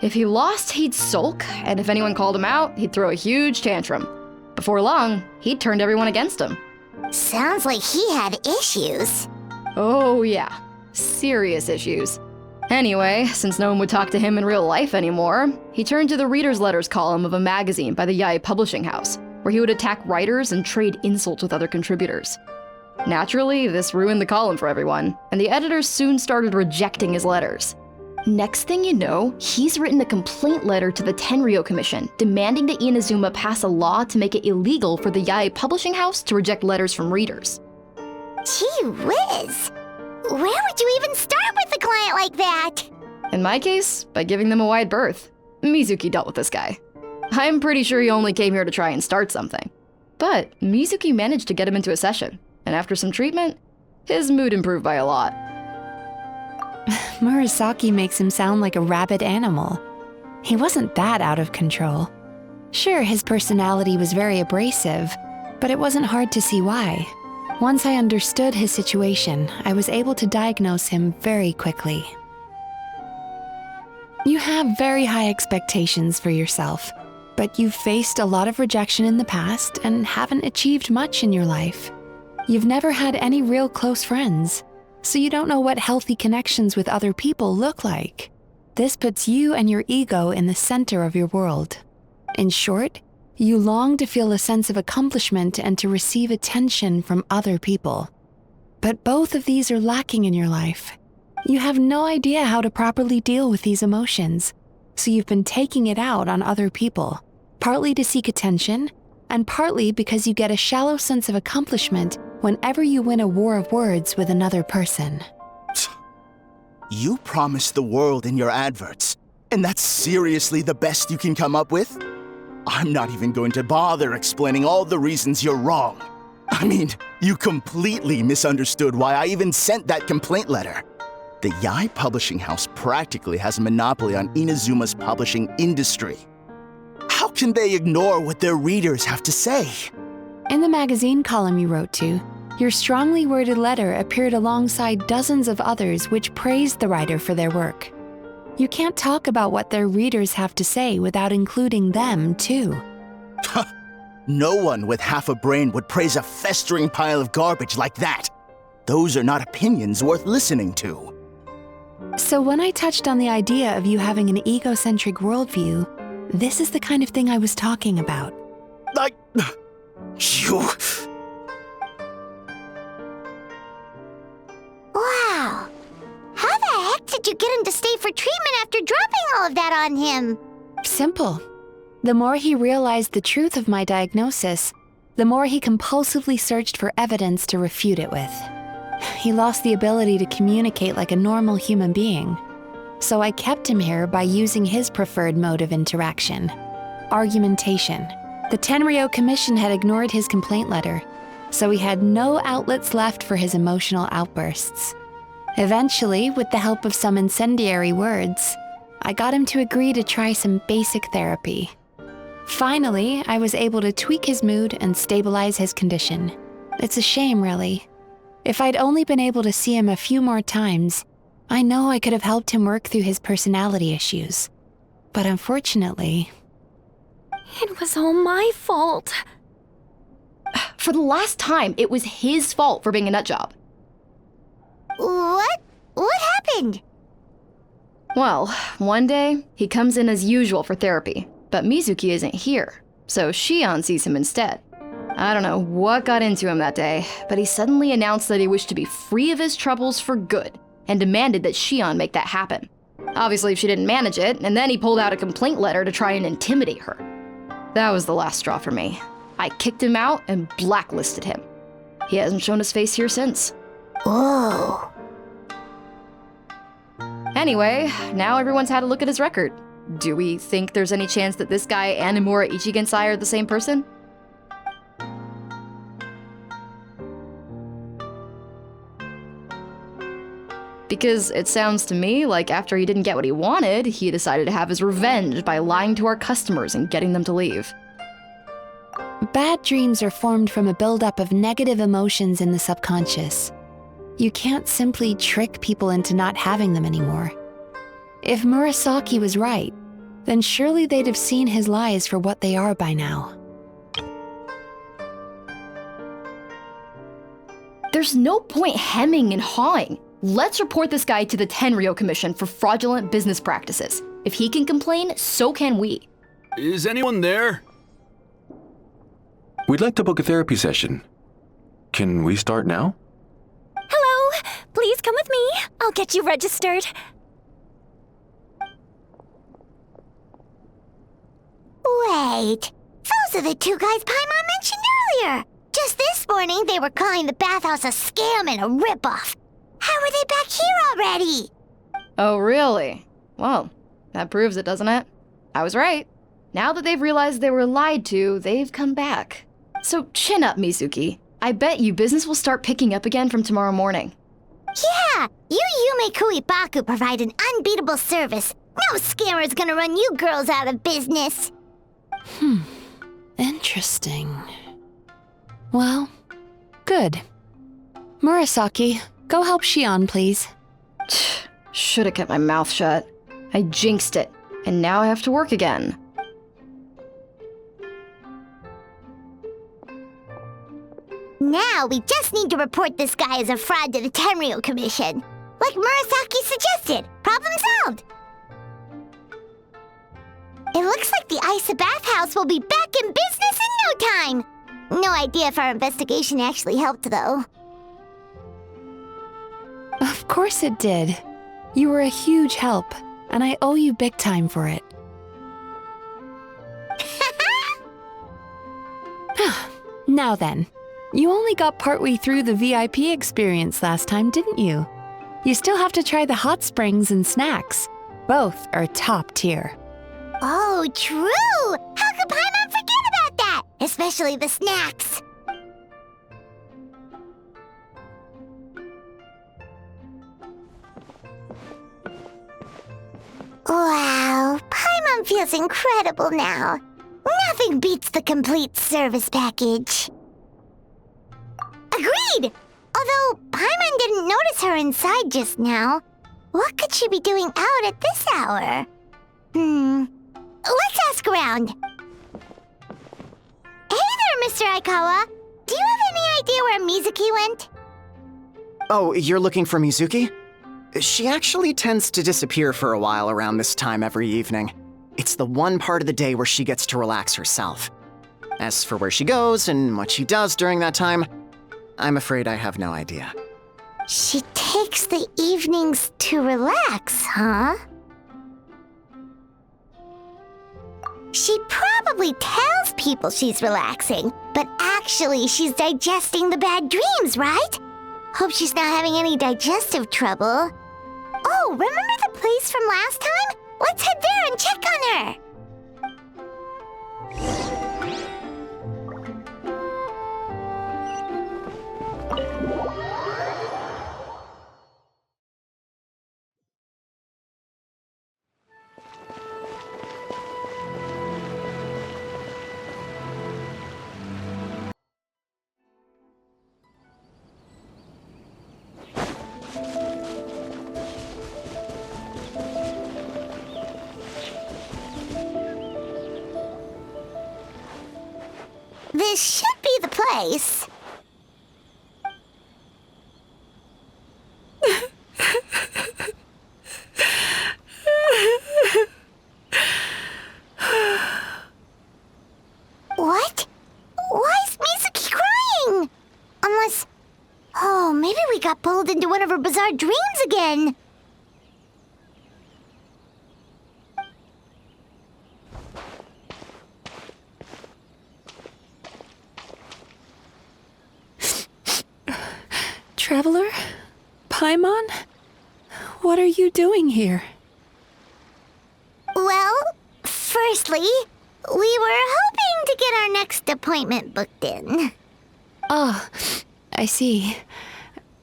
If he lost, he'd sulk, and if anyone called him out, he'd throw a huge tantrum. Before long, he'd turned everyone against him. Sounds like he had issues. Oh yeah, serious issues. Anyway, since no one would talk to him in real life anymore, he turned to the reader's letters column of a magazine by the Yae Publishing House, where he would attack writers and trade insults with other contributors. Naturally, this ruined the column for everyone, and the editors soon started rejecting his letters. Next thing you know, he's written a complaint letter to the Tenryou Commission, demanding that Inazuma pass a law to make it illegal for the Yae Publishing House to reject letters from readers. Gee whiz! Where would you even start with a client like that? In my case, by giving them a wide berth. Mizuki dealt with this guy. I'm pretty sure he only came here to try and start something. But Mizuki managed to get him into a session, and after some treatment, his mood improved by a lot. Murasaki makes him sound like a rabid animal. He wasn't that out of control. Sure, his personality was very abrasive, but it wasn't hard to see why. Once I understood his situation, I was able to diagnose him very quickly. You have very high expectations for yourself, but you've faced a lot of rejection in the past and haven't achieved much in your life. You've never had any real close friends, so you don't know what healthy connections with other people look like. This puts you and your ego in the center of your world. In short, you long to feel a sense of accomplishment and to receive attention from other people. But both of these are lacking in your life. You have no idea how to properly deal with these emotions, so you've been taking it out on other people, partly to seek attention, and partly because you get a shallow sense of accomplishment whenever you win a war of words with another person. You promised the world in your adverts, and that's seriously the best you can come up with? I'm not even going to bother explaining all the reasons you're wrong. I mean, you completely misunderstood why I even sent that complaint letter. The Yae Publishing House practically has a monopoly on Inazuma's publishing industry. How can they ignore what their readers have to say? In the magazine column you wrote to, your strongly worded letter appeared alongside dozens of others which praised the writer for their work. You can't talk about what their readers have to say without including them, too. No one with half a brain would praise a festering pile of garbage like that. Those are not opinions worth listening to. So when I touched on the idea of you having an egocentric worldview, this is the kind of thing I was talking about. You... Wow! How the heck did you get him to stay for treatment after dropping all of that on him? Simple. The more he realized the truth of my diagnosis, the more he compulsively searched for evidence to refute it with. He lost the ability to communicate like a normal human being. So I kept him here by using his preferred mode of interaction: argumentation. The Tenryou Commission had ignored his complaint letter, so he had no outlets left for his emotional outbursts. Eventually, with the help of some incendiary words, I got him to agree to try some basic therapy. Finally, I was able to tweak his mood and stabilize his condition. It's a shame, really. If I'd only been able to see him a few more times, I know I could have helped him work through his personality issues. But unfortunately... It was all my fault. For the last time, it was his fault for being a nutjob. What? What happened? Well, one day, he comes in as usual for therapy, but Mizuki isn't here, so Shion sees him instead. I don't know what got into him that day, but he suddenly announced that he wished to be free of his troubles for good, and demanded that Shion make that happen. Obviously, she didn't manage it, and then he pulled out a complaint letter to try and intimidate her. That was the last straw for me. I kicked him out and blacklisted him. He hasn't shown his face here since. Whoa. Anyway, now everyone's had a look at his record. Do we think there's any chance that this guy and Emura Ichigensai are the same person? Because it sounds to me like after he didn't get what he wanted, he decided to have his revenge by lying to our customers and getting them to leave. Bad dreams are formed from a buildup of negative emotions in the subconscious. You can't simply trick people into not having them anymore. If Murasaki was right, then surely they'd have seen his lies for what they are by now. There's no point hemming and hawing. Let's report this guy to the Tenryo Commission for fraudulent business practices. If he can complain, so can we. Is anyone there? We'd like to book a therapy session. Can we start now? Hello! Please come with me. I'll get you registered. Wait, those are the two guys Paimon mentioned earlier. Just this morning, they were calling the bathhouse a scam and a ripoff. How are they back here already? Oh, really? Well, that proves it, doesn't it? I was right. Now that they've realized they were lied to, they've come back. So chin up, Mizuki. I bet you business will start picking up again from tomorrow morning. Yeah, you Yumei Baku provide an unbeatable service. No scammer's gonna run you girls out of business. Interesting. Well, good. Murasaki, go help Shion, please. Should've kept my mouth shut. I jinxed it, and now I have to work again. Now we just need to report this guy as a fraud to the Tenryo Commission. Like Murasaki suggested. Problem solved. It looks like the Isa bathhouse will be back in business in no time. No idea if our investigation actually helped, though. Of course it did. You were a huge help, and I owe you big time for it. Now then, you only got partway through the VIP experience last time, didn't you? You still have to try the hot springs and snacks. Both are top tier. Oh, true! How could Paimon forget about that? Especially the snacks. Wow, Paimon feels incredible now. Nothing beats the complete service package. Agreed! Although Paimon didn't notice her inside just now. What could she be doing out at this hour? Let's ask around. Hey there, Mr. Aikawa. Do you have any idea where Mizuki went? Oh, you're looking for Mizuki? She actually tends to disappear for a while around this time every evening. It's the one part of the day where she gets to relax herself. As for where she goes and what she does during that time, I'm afraid I have no idea. She takes the evenings to relax, huh? She probably tells people she's relaxing, but actually she's digesting the bad dreams, right? Hope she's not having any digestive trouble. Oh, remember the place from last time? Let's head there and check on her. This should be the place. What? Why is Mizuki crying? Unless... Oh, maybe we got pulled into one of her bizarre dreams again. Traveler? Paimon? What are you doing here? Well, firstly, we were hoping to get our next appointment booked in. Oh, I see.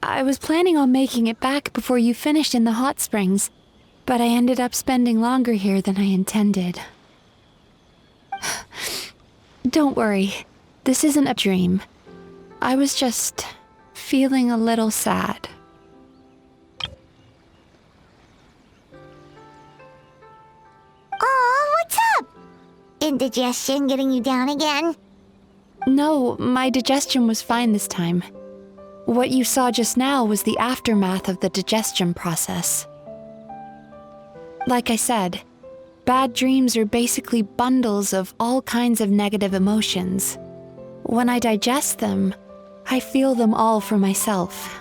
I was planning on making it back before you finished in the hot springs, but I ended up spending longer here than I intended. Don't worry, this isn't a dream. I was just feeling a little sad. Oh, what's up? Indigestion getting you down again? No, my digestion was fine this time. What you saw just now was the aftermath of the digestion process. Like I said, bad dreams are basically bundles of all kinds of negative emotions. When I digest them, I feel them all for myself.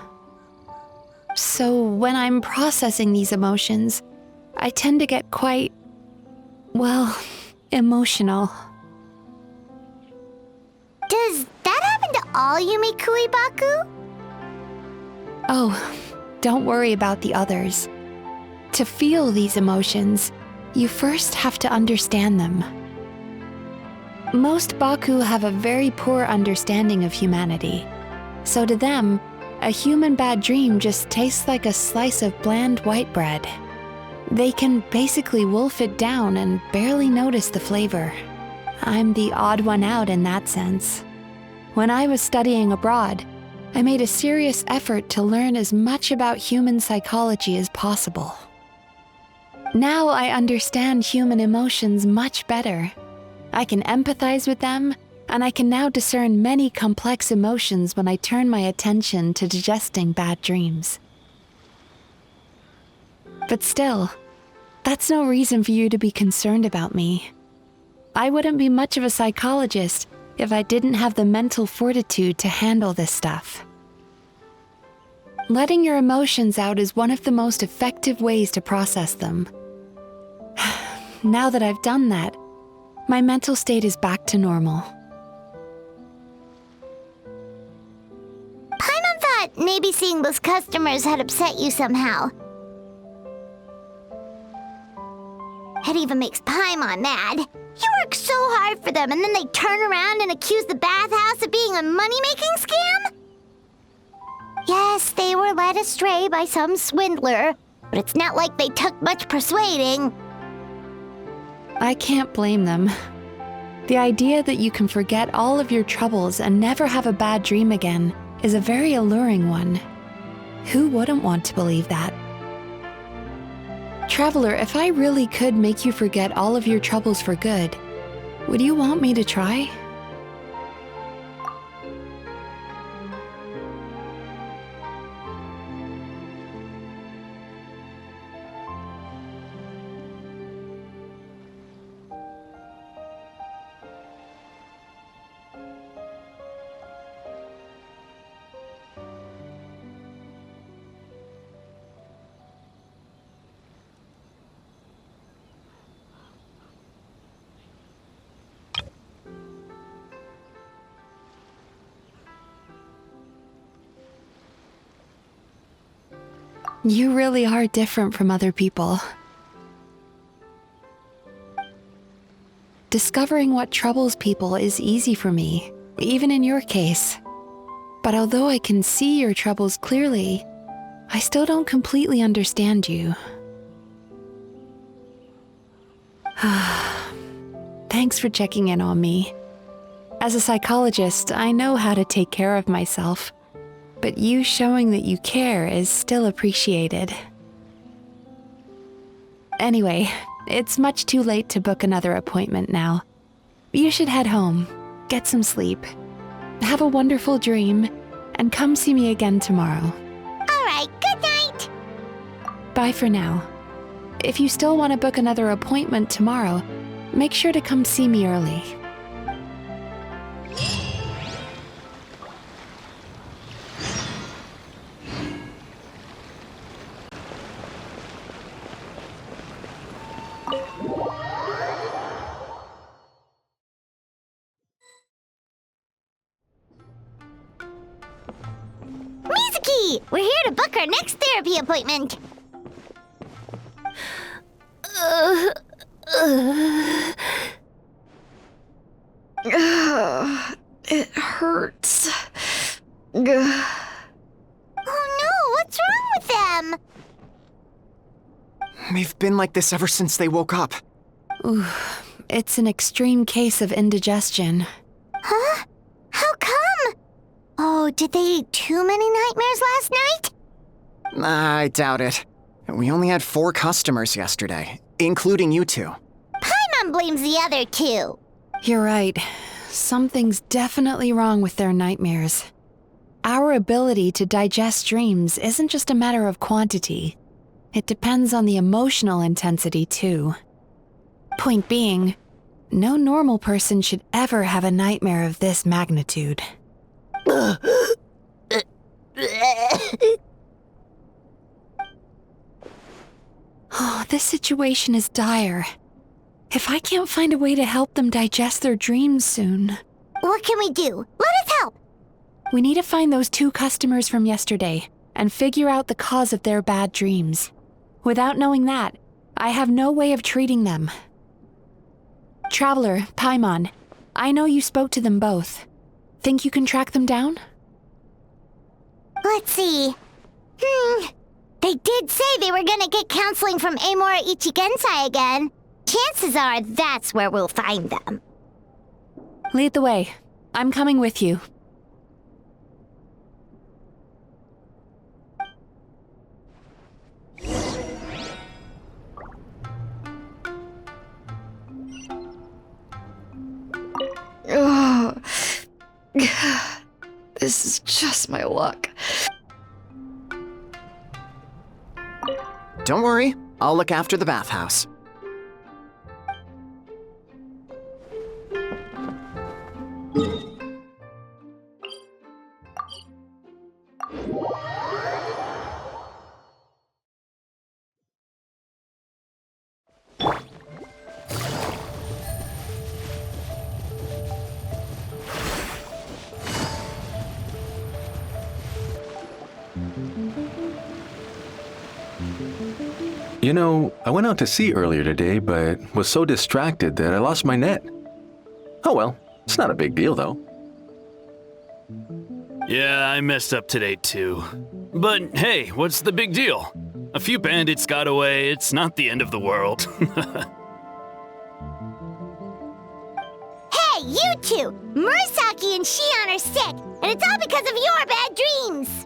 So when I'm processing these emotions, I tend to get quite, well, emotional. Does that happen to all Yumikui Baku? Oh, don't worry about the others. To feel these emotions, you first have to understand them. Most Baku have a very poor understanding of humanity, so to them, a human bad dream just tastes like a slice of bland white bread. They can basically wolf it down and barely notice the flavor. I'm the odd one out in that sense. When I was studying abroad, I made a serious effort to learn as much about human psychology as possible. Now I understand human emotions much better. I can empathize with them, and I can now discern many complex emotions when I turn my attention to digesting bad dreams. But still, that's no reason for you to be concerned about me. I wouldn't be much of a psychologist if I didn't have the mental fortitude to handle this stuff. Letting your emotions out is one of the most effective ways to process them. Now that I've done that, my mental state is back to normal. Paimon thought maybe seeing those customers had upset you somehow. It even makes Paimon mad. You work so hard for them and then they turn around and accuse the bathhouse of being a money-making scam? Yes, they were led astray by some swindler, but it's not like they took much persuading. I can't blame them. The idea that you can forget all of your troubles and never have a bad dream again is a very alluring one. Who wouldn't want to believe that? Traveler, if I really could make you forget all of your troubles for good, would you want me to try? You really are different from other people. Discovering what troubles people is easy for me, even in your case. But although I can see your troubles clearly, I still don't completely understand you. Thanks for checking in on me. As a psychologist, I know how to take care of myself. But you showing that you care is still appreciated. Anyway, it's much too late to book another appointment now. You should head home, get some sleep, have a wonderful dream, and come see me again tomorrow. All right, good night. Bye for now. If you still want to book another appointment tomorrow, make sure to come see me early. Mizuki! Mizuki! We're here to book our next therapy appointment. It hurts. Oh no, what's wrong with them? They've been like this ever since they woke up. Ooh, it's an extreme case of indigestion. Huh? How come? Oh, did they eat too many nightmares last night? I doubt it. We only had 4 customers yesterday, including you two. Paimon blames the other 2. You're right. Something's definitely wrong with their nightmares. Our ability to digest dreams isn't just a matter of quantity. It depends on the emotional intensity, too. Point being, no normal person should ever have a nightmare of this magnitude. Oh, this situation is dire. If I can't find a way to help them digest their dreams soon... What can we do? Let us help! We need to find those 2 customers from yesterday and figure out the cause of their bad dreams. Without knowing that, I have no way of treating them. Traveler, Paimon, I know you spoke to them both. Think you can track them down? Let's see. They did say they were gonna get counseling from Emura Ichigensai again. Chances are that's where we'll find them. Lead the way. I'm coming with you. Ugh. This is just my luck. Don't worry, I'll look after the bathhouse. You know, I went out to sea earlier today, but was so distracted that I lost my net. Oh well, it's not a big deal though. Yeah, I messed up today too. But hey, what's the big deal? A few bandits got away, it's not the end of the world. Hey, you two! Murasaki and Shion are sick, and it's all because of your bad dreams!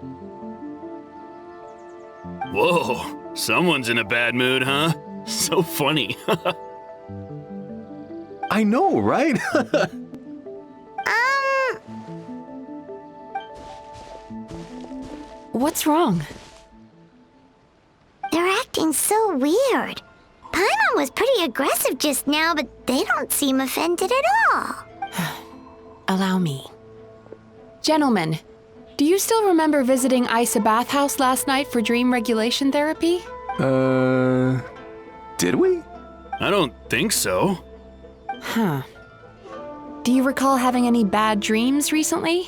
Whoa, someone's in a bad mood, huh? So funny. I know, right? What's wrong? They're acting so weird. Paimon was pretty aggressive just now, but they don't seem offended at all. Allow me. Gentlemen, do you still remember visiting Isa Bathhouse last night for dream regulation therapy? Did we? I don't think so. Huh. Do you recall having any bad dreams recently?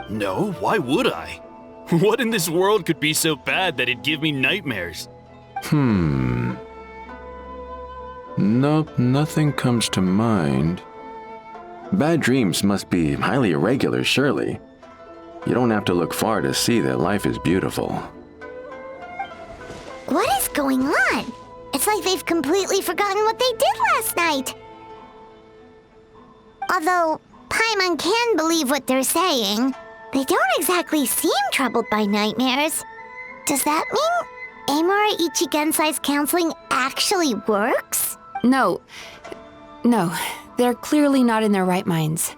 No, why would I? What in this world could be so bad that it'd give me nightmares? Nope, nothing comes to mind. Bad dreams must be highly irregular, surely. You don't have to look far to see that life is beautiful. What is going on? It's like they've completely forgotten what they did last night. Although Paimon can believe what they're saying, they don't exactly seem troubled by nightmares. Does that mean Emura Ichigensai's counseling actually works? No, they're clearly not in their right minds.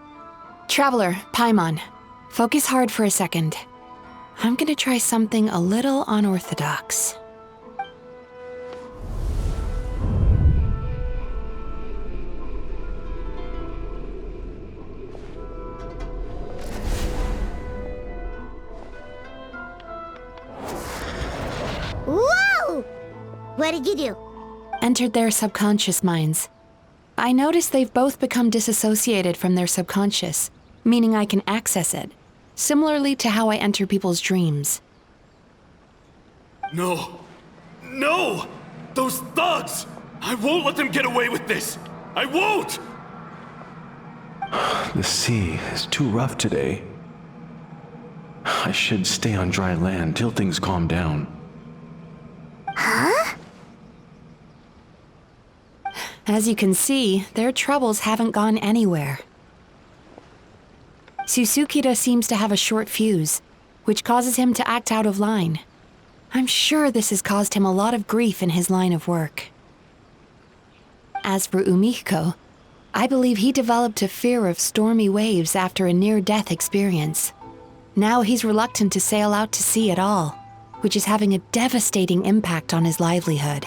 Traveler, Paimon, focus hard for a second. I'm gonna try something a little unorthodox. Whoa! What did you do? Entered their subconscious minds. I noticed they've both become disassociated from their subconscious, meaning I can access it, similarly to how I enter people's dreams. No. No! Those thugs! I won't let them get away with this! I won't! The sea is too rough today. I should stay on dry land till things calm down. Huh? As you can see, their troubles haven't gone anywhere. Susukita seems to have a short fuse, which causes him to act out of line. I'm sure this has caused him a lot of grief in his line of work. As for Umiko, I believe he developed a fear of stormy waves after a near-death experience. Now he's reluctant to sail out to sea at all, which is having a devastating impact on his livelihood.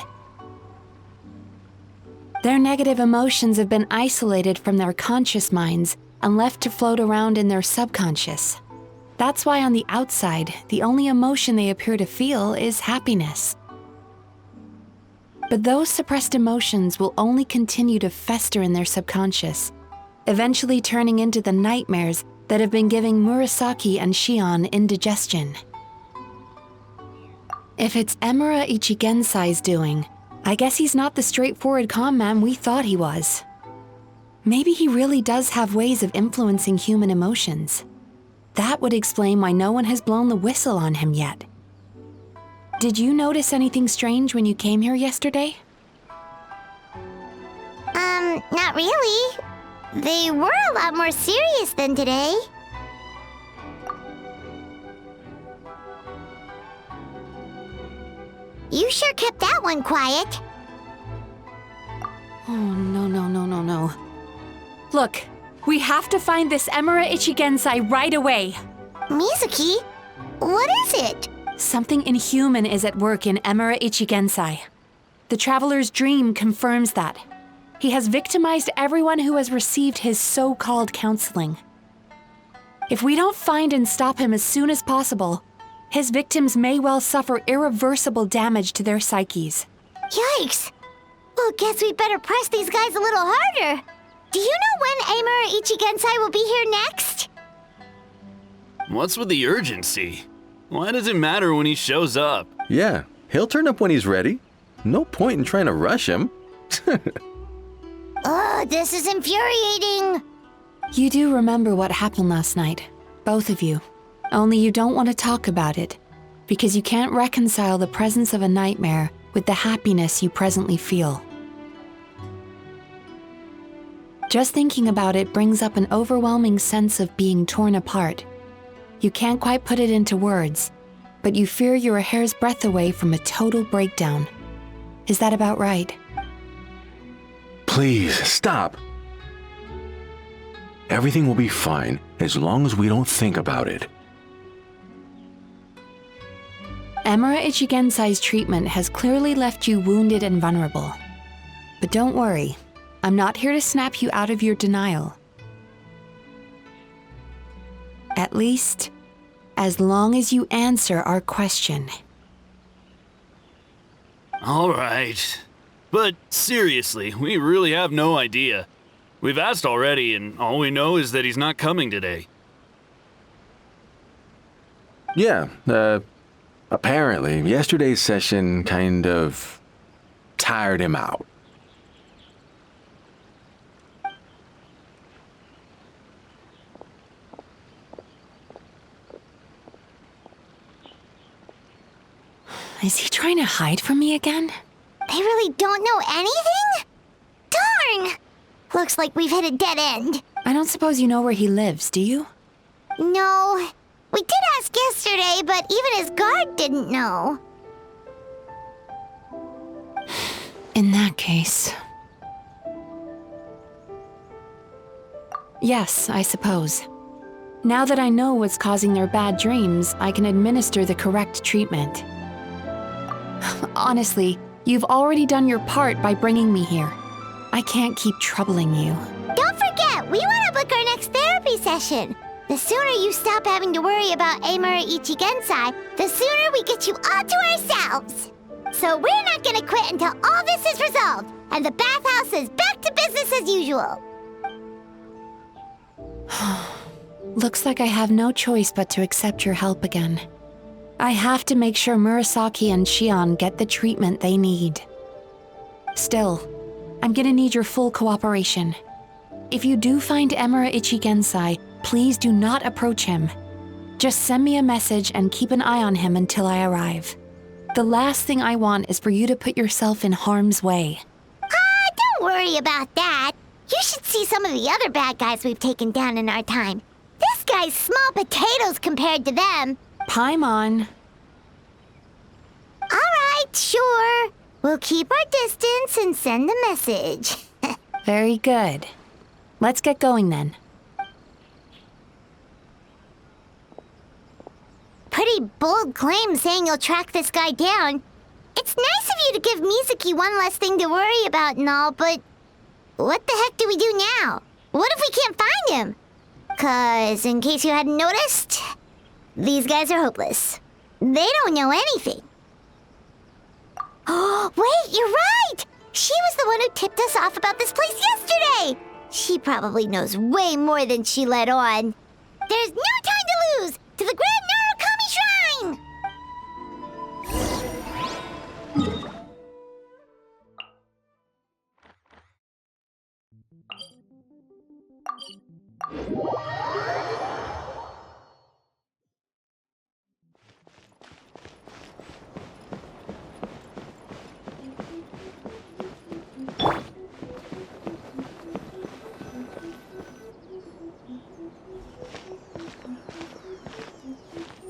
Their negative emotions have been isolated from their conscious minds and left to float around in their subconscious. That's why on the outside, the only emotion they appear to feel is happiness. But those suppressed emotions will only continue to fester in their subconscious, eventually turning into the nightmares that have been giving Murasaki and Shion indigestion. If it's Emura Ichigensai's doing, I guess he's not the straightforward calm man we thought he was. Maybe he really does have ways of influencing human emotions. That would explain why no one has blown the whistle on him yet. Did you notice anything strange when you came here yesterday? Not really. They were a lot more serious than today. You sure kept that one quiet. Oh, no. Look, we have to find this Emura Ichigensai right away. Mizuki? What is it? Something inhuman is at work in Emura Ichigensai. The traveler's dream confirms that. He has victimized everyone who has received his so-called counseling. If we don't find and stop him as soon as possible, his victims may well suffer irreversible damage to their psyches. Yikes! Well, guess we better press these guys a little harder. Do you know when Emura Ichigensai will be here next? What's with the urgency? Why does it matter when he shows up? Yeah, he'll turn up when he's ready. No point in trying to rush him. Ugh, this is infuriating. You do remember what happened last night, both of you. Only you don't want to talk about it, because you can't reconcile the presence of a nightmare with the happiness you presently feel. Just thinking about it brings up an overwhelming sense of being torn apart. You can't quite put it into words, but you fear you're a hair's breadth away from a total breakdown. Is that about right? Please, stop. Everything will be fine as long as we don't think about it. Emura Ichigensai's treatment has clearly left you wounded and vulnerable. But don't worry, I'm not here to snap you out of your denial. At least, as long as you answer our question. All right. But seriously, we really have no idea. We've asked already, and all we know is that he's not coming today. Yeah, apparently, yesterday's session kind of tired him out. Is he trying to hide from me again? They really don't know anything? Darn! Looks like we've hit a dead end. I don't suppose you know where he lives, do you? No. We did ask yesterday, but even his guard didn't know. In that case... Yes, I suppose. Now that I know what's causing their bad dreams, I can administer the correct treatment. Honestly, you've already done your part by bringing me here. I can't keep troubling you. Don't forget, we want to book our next therapy session. The sooner you stop having to worry about Emura Ichigensai, the sooner we get you all to ourselves. So we're not gonna quit until all this is resolved, and the bathhouse is back to business as usual. Looks like I have no choice but to accept your help again. I have to make sure Murasaki and Shion get the treatment they need. Still, I'm gonna need your full cooperation. If you do find Emura Ichigensai, please do not approach him. Just send me a message and keep an eye on him until I arrive. The last thing I want is for you to put yourself in harm's way. Don't worry about that. You should see some of the other bad guys we've taken down in our time. This guy's small potatoes compared to them. Paimon. Alright, sure. We'll keep our distance and send a message. Very good. Let's get going then. Pretty bold claim saying you'll track this guy down. It's nice of you to give Mizuki one less thing to worry about and all, but what the heck do we do now? What if we can't find him? 'Cause, in case you hadn't noticed, these guys are hopeless. They don't know anything. Oh, wait, you're right! She was the one who tipped us off about this place yesterday! She probably knows way more than she let on. There's no time to lose! To the Grand Narukami Shrine!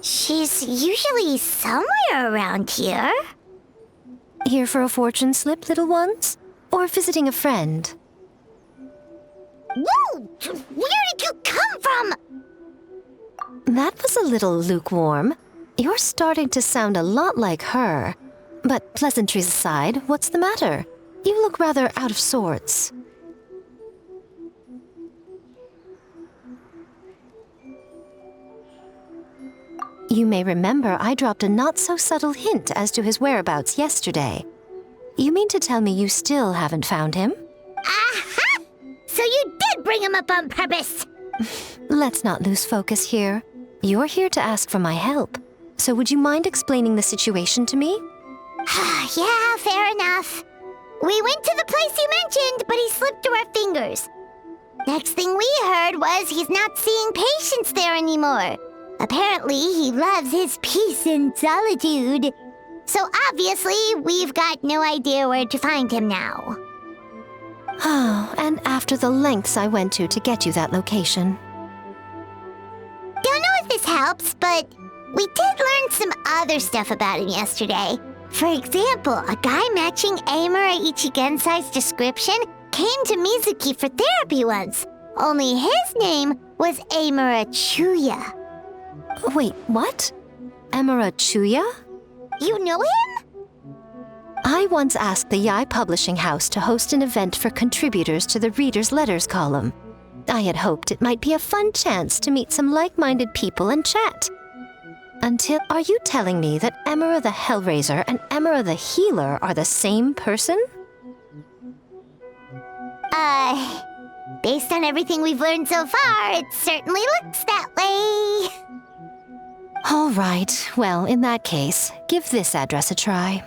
She's usually somewhere around here. Here for a fortune slip, little ones? Or visiting a friend? Whoa! Where did you come from? That was a little lukewarm. You're starting to sound a lot like her. But pleasantries aside, what's the matter? You look rather out of sorts. You may remember I dropped a not-so-subtle hint as to his whereabouts yesterday. You mean to tell me you still haven't found him? Aha! So you did bring him up on purpose! Let's not lose focus here. You're here to ask for my help. So would you mind explaining the situation to me? Yeah, fair enough. We went to the place you mentioned, but he slipped through our fingers. Next thing we heard was he's not seeing patients there anymore. Apparently, he loves his peace and solitude. So obviously, we've got no idea where to find him now. Oh, and after the lengths I went to get you that location. Don't know if this helps, but we did learn some other stuff about him yesterday. For example, a guy matching Emura Ichigensai's description came to Mizuki for therapy once. Only his name was Emura Chuuya. Wait, what? Emura Chuuya? You know him? I once asked the Yai Publishing House to host an event for contributors to the Reader's Letters column. I had hoped it might be a fun chance to meet some like-minded people and chat. Until, are you telling me that Emura the Hellraiser and Emura the Healer are the same person? Based on everything we've learned so far, it certainly looks that way. All right, well, in that case, give this address a try.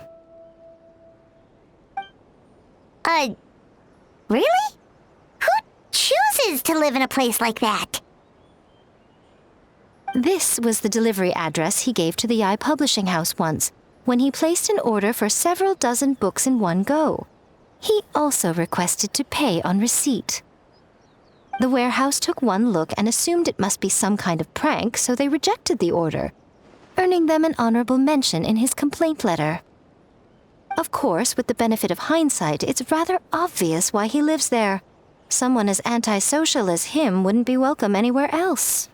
Really? Who chooses to live in a place like that? This was the delivery address he gave to the Yai Publishing House once, when he placed an order for several dozen books in one go. He also requested to pay on receipt. The warehouse took one look and assumed it must be some kind of prank, so they rejected the order, earning them an honorable mention in his complaint letter. Of course, with the benefit of hindsight, it's rather obvious why he lives there. Someone as antisocial as him wouldn't be welcome anywhere else.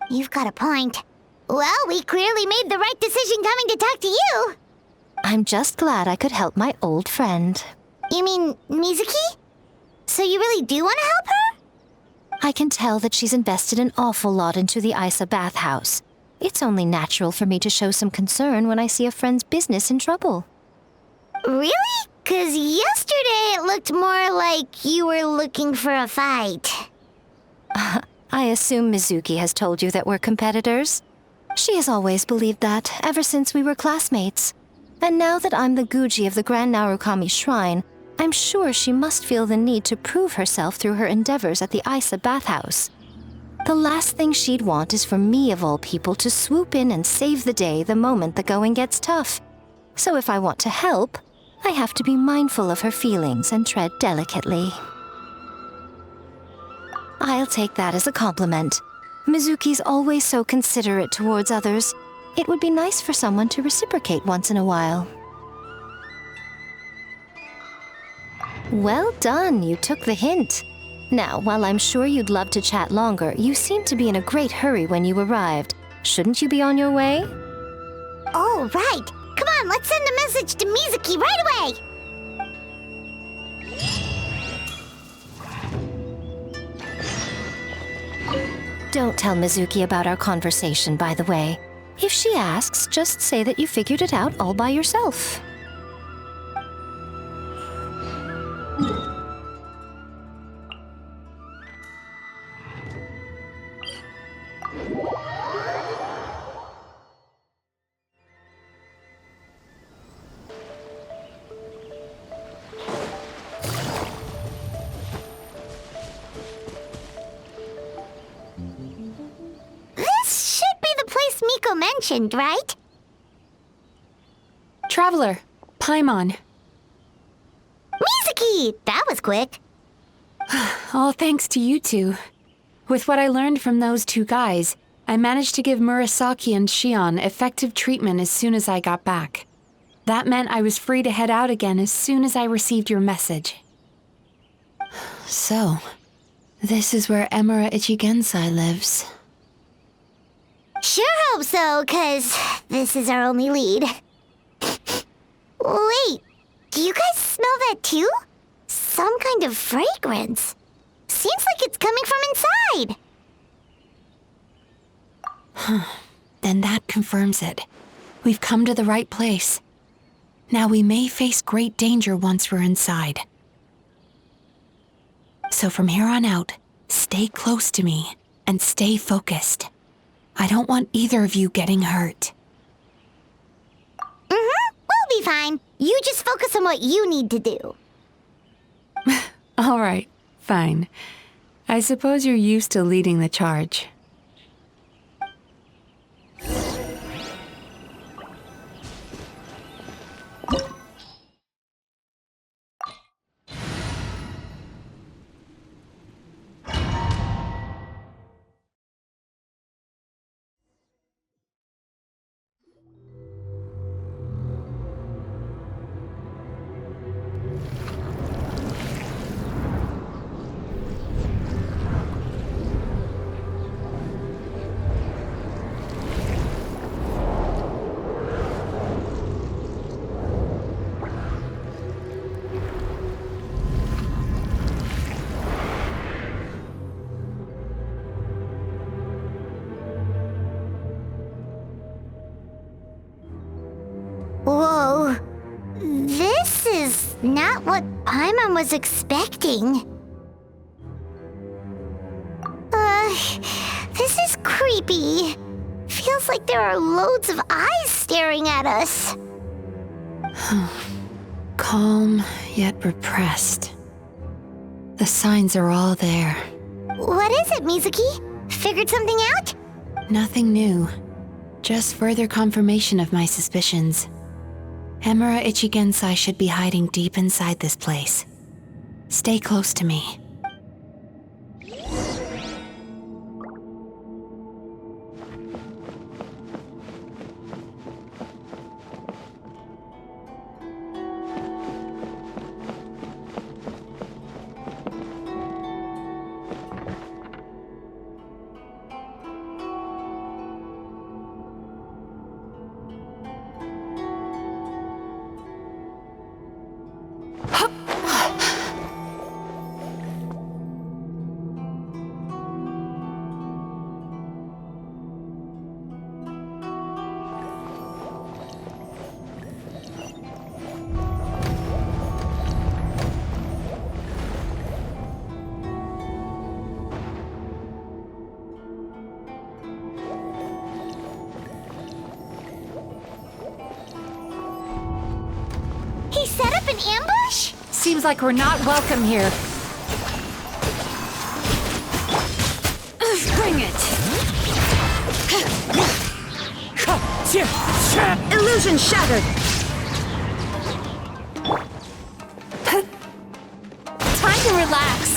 You've got a point. Well, we clearly made the right decision coming to talk to you. I'm just glad I could help my old friend. You mean Mizuki? So you really do want to help her? I can tell that she's invested an awful lot into the Isa bathhouse. It's only natural for me to show some concern when I see a friend's business in trouble. Really? 'Cause yesterday it looked more like you were looking for a fight. I assume Mizuki has told you that we're competitors? She has always believed that, ever since we were classmates. And now that I'm the Guji of the Grand Narukami Shrine, I'm sure she must feel the need to prove herself through her endeavors at the Isa bathhouse. The last thing she'd want is for me, of all people, to swoop in and save the day the moment the going gets tough. So if I want to help, I have to be mindful of her feelings and tread delicately. I'll take that as a compliment. Mizuki's always so considerate towards others. It would be nice for someone to reciprocate once in a while. Well done, you took the hint. Now, while I'm sure you'd love to chat longer, you seemed to be in a great hurry when you arrived. Shouldn't you be on your way? Oh, right. Come on, let's send a message to Mizuki right away. Don't tell Mizuki about our conversation, by the way. If she asks, just say that you figured it out all by yourself. This should be the place Miko mentioned, right? Traveler, Paimon. Mizuki! That was quick. All thanks to you two. With what I learned from those two guys, I managed to give Murasaki and Shion effective treatment as soon as I got back. That meant I was free to head out again as soon as I received your message. So, this is where Emura Ichigensai lives. Sure hope so, 'cause this is our only lead. Wait, do you guys smell that too? Some kind of fragrance. Seems like it's coming from inside. Then that confirms it. We've come to the right place. Now we may face great danger once we're inside. So from here on out, stay close to me and stay focused. I don't want either of you getting hurt. We'll be fine. You just focus on what you need to do. All right, fine. I suppose you're used to leading the charge. Whoa. This is not what Paimon was expecting. This is creepy. Feels like there are loads of eyes staring at us. Calm, yet repressed. The signs are all there. What is it, Mizuki? Figured something out? Nothing new. Just further confirmation of my suspicions. Emura Ichigensai should be hiding deep inside this place. Stay close to me. an ambush? Seems like we're not welcome here. Bring it! Illusion shattered! Time to relax.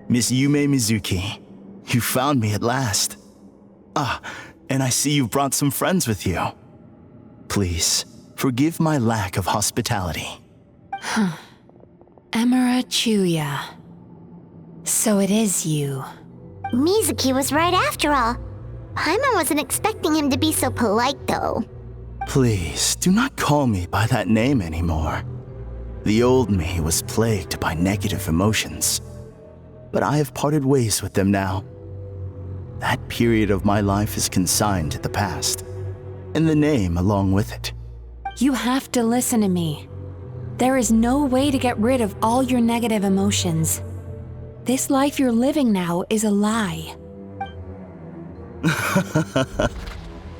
Miss Yumemizuki, you found me at last. And I see you've brought some friends with you. Please, forgive my lack of hospitality. Emura Chuuya. So it is you. Mizuki was right after all. Paimon wasn't expecting him to be so polite, though. Please, do not call me by that name anymore. The old me was plagued by negative emotions, but I have parted ways with them now. That period of my life is consigned to the past, and the name along with it. You have to listen to me. There is no way to get rid of all your negative emotions. This life you're living now is a lie.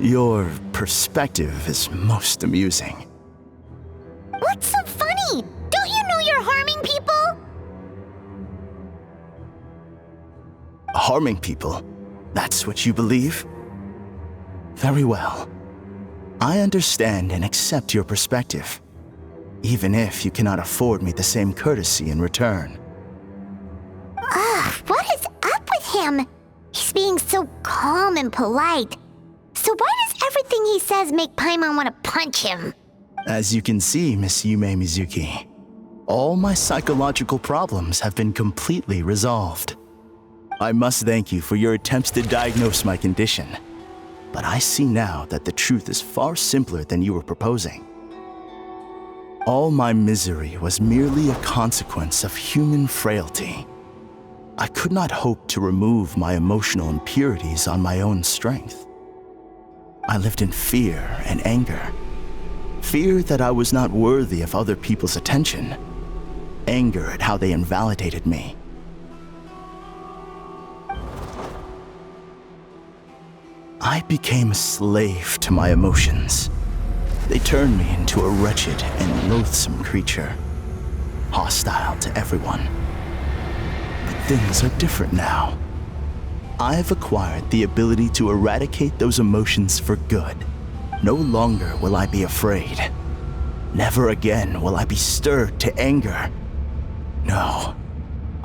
Your perspective is most amusing. What's so funny? Don't you know you're harming people? Harming people? That's what you believe? Very well. I understand and accept your perspective, even if you cannot afford me the same courtesy in return. What is up with him? He's being so calm and polite. So why does everything he says make Paimon want to punch him? As you can see, Miss Yumemizuki, all my psychological problems have been completely resolved. I must thank you for your attempts to diagnose my condition, but I see now that the truth is far simpler than you were proposing. All my misery was merely a consequence of human frailty. I could not hope to remove my emotional impurities on my own strength. I lived in fear and anger. Fear that I was not worthy of other people's attention. Anger at how they invalidated me. I became a slave to my emotions. They turned me into a wretched and loathsome creature, hostile to everyone. But things are different now. I have acquired the ability to eradicate those emotions for good. No longer will I be afraid. Never again will I be stirred to anger. No,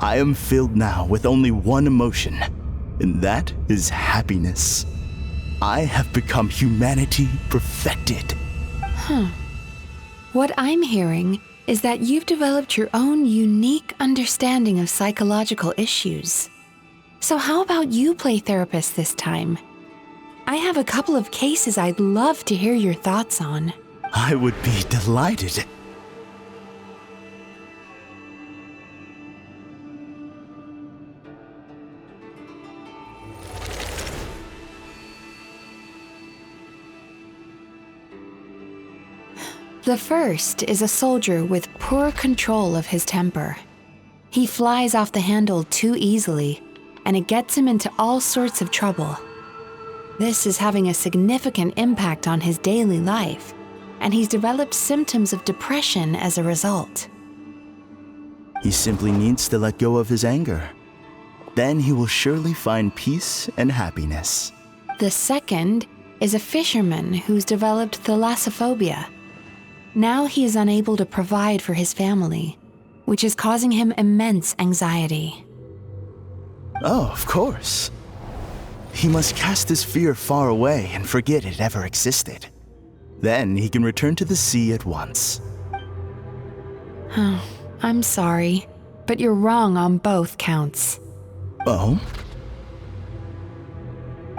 I am filled now with only one emotion, and that is happiness. I have become humanity perfected. What I'm hearing is that you've developed your own unique understanding of psychological issues. So how about you play therapist this time? I have a couple of cases I'd love to hear your thoughts on. I would be delighted. The first is a soldier with poor control of his temper. He flies off the handle too easily, and it gets him into all sorts of trouble. This is having a significant impact on his daily life, and he's developed symptoms of depression as a result. He simply needs to let go of his anger. Then he will surely find peace and happiness. The second is a fisherman who's developed thalassophobia. Now he is unable to provide for his family, which is causing him immense anxiety. Oh, of course. He must cast his fear far away and forget it ever existed. Then he can return to the sea at once. I'm sorry, but you're wrong on both counts. Oh?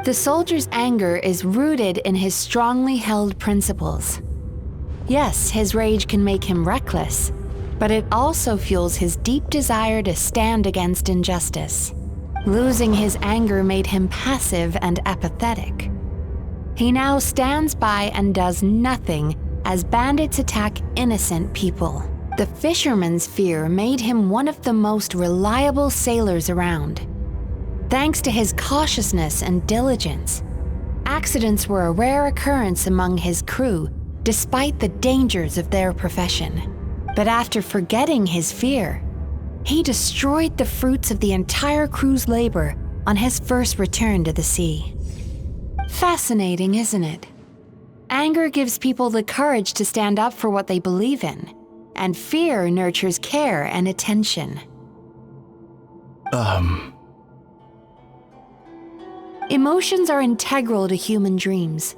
The soldier's anger is rooted in his strongly held principles. Yes, his rage can make him reckless, but it also fuels his deep desire to stand against injustice. Losing his anger made him passive and apathetic. He now stands by and does nothing as bandits attack innocent people. The fisherman's fear made him one of the most reliable sailors around. Thanks to his cautiousness and diligence, accidents were a rare occurrence among his crew, despite the dangers of their profession. But after forgetting his fear, he destroyed the fruits of the entire crew's labor on his first return to the sea. Fascinating, isn't it? Anger gives people the courage to stand up for what they believe in, and fear nurtures care and attention. Emotions are integral to human dreams,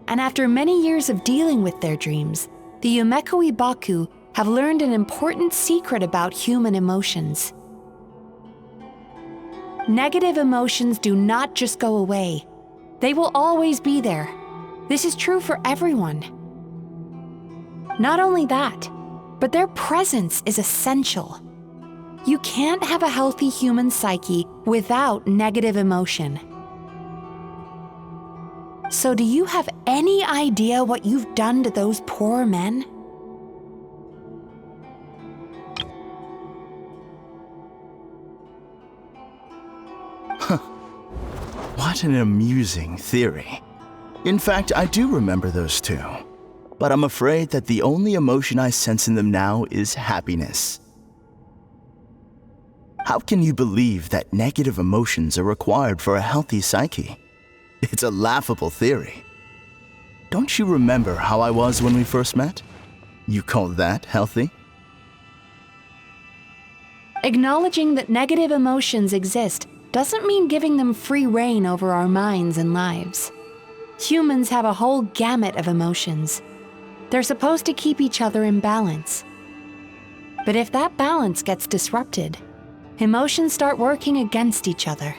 and after many years of dealing with their dreams, the Yumemizuki have learned an important secret about human emotions. Negative emotions do not just go away. They will always be there. This is true for everyone. Not only that, but their presence is essential. You can't have a healthy human psyche without negative emotion. So do you have any idea what you've done to those poor men? What an amusing theory. In fact, I do remember those two. But I'm afraid that the only emotion I sense in them now is happiness. How can you believe that negative emotions are required for a healthy psyche? It's a laughable theory. Don't you remember how I was when we first met? You call that healthy? Acknowledging that negative emotions exist doesn't mean giving them free rein over our minds and lives. Humans have a whole gamut of emotions. They're supposed to keep each other in balance. But if that balance gets disrupted, emotions start working against each other.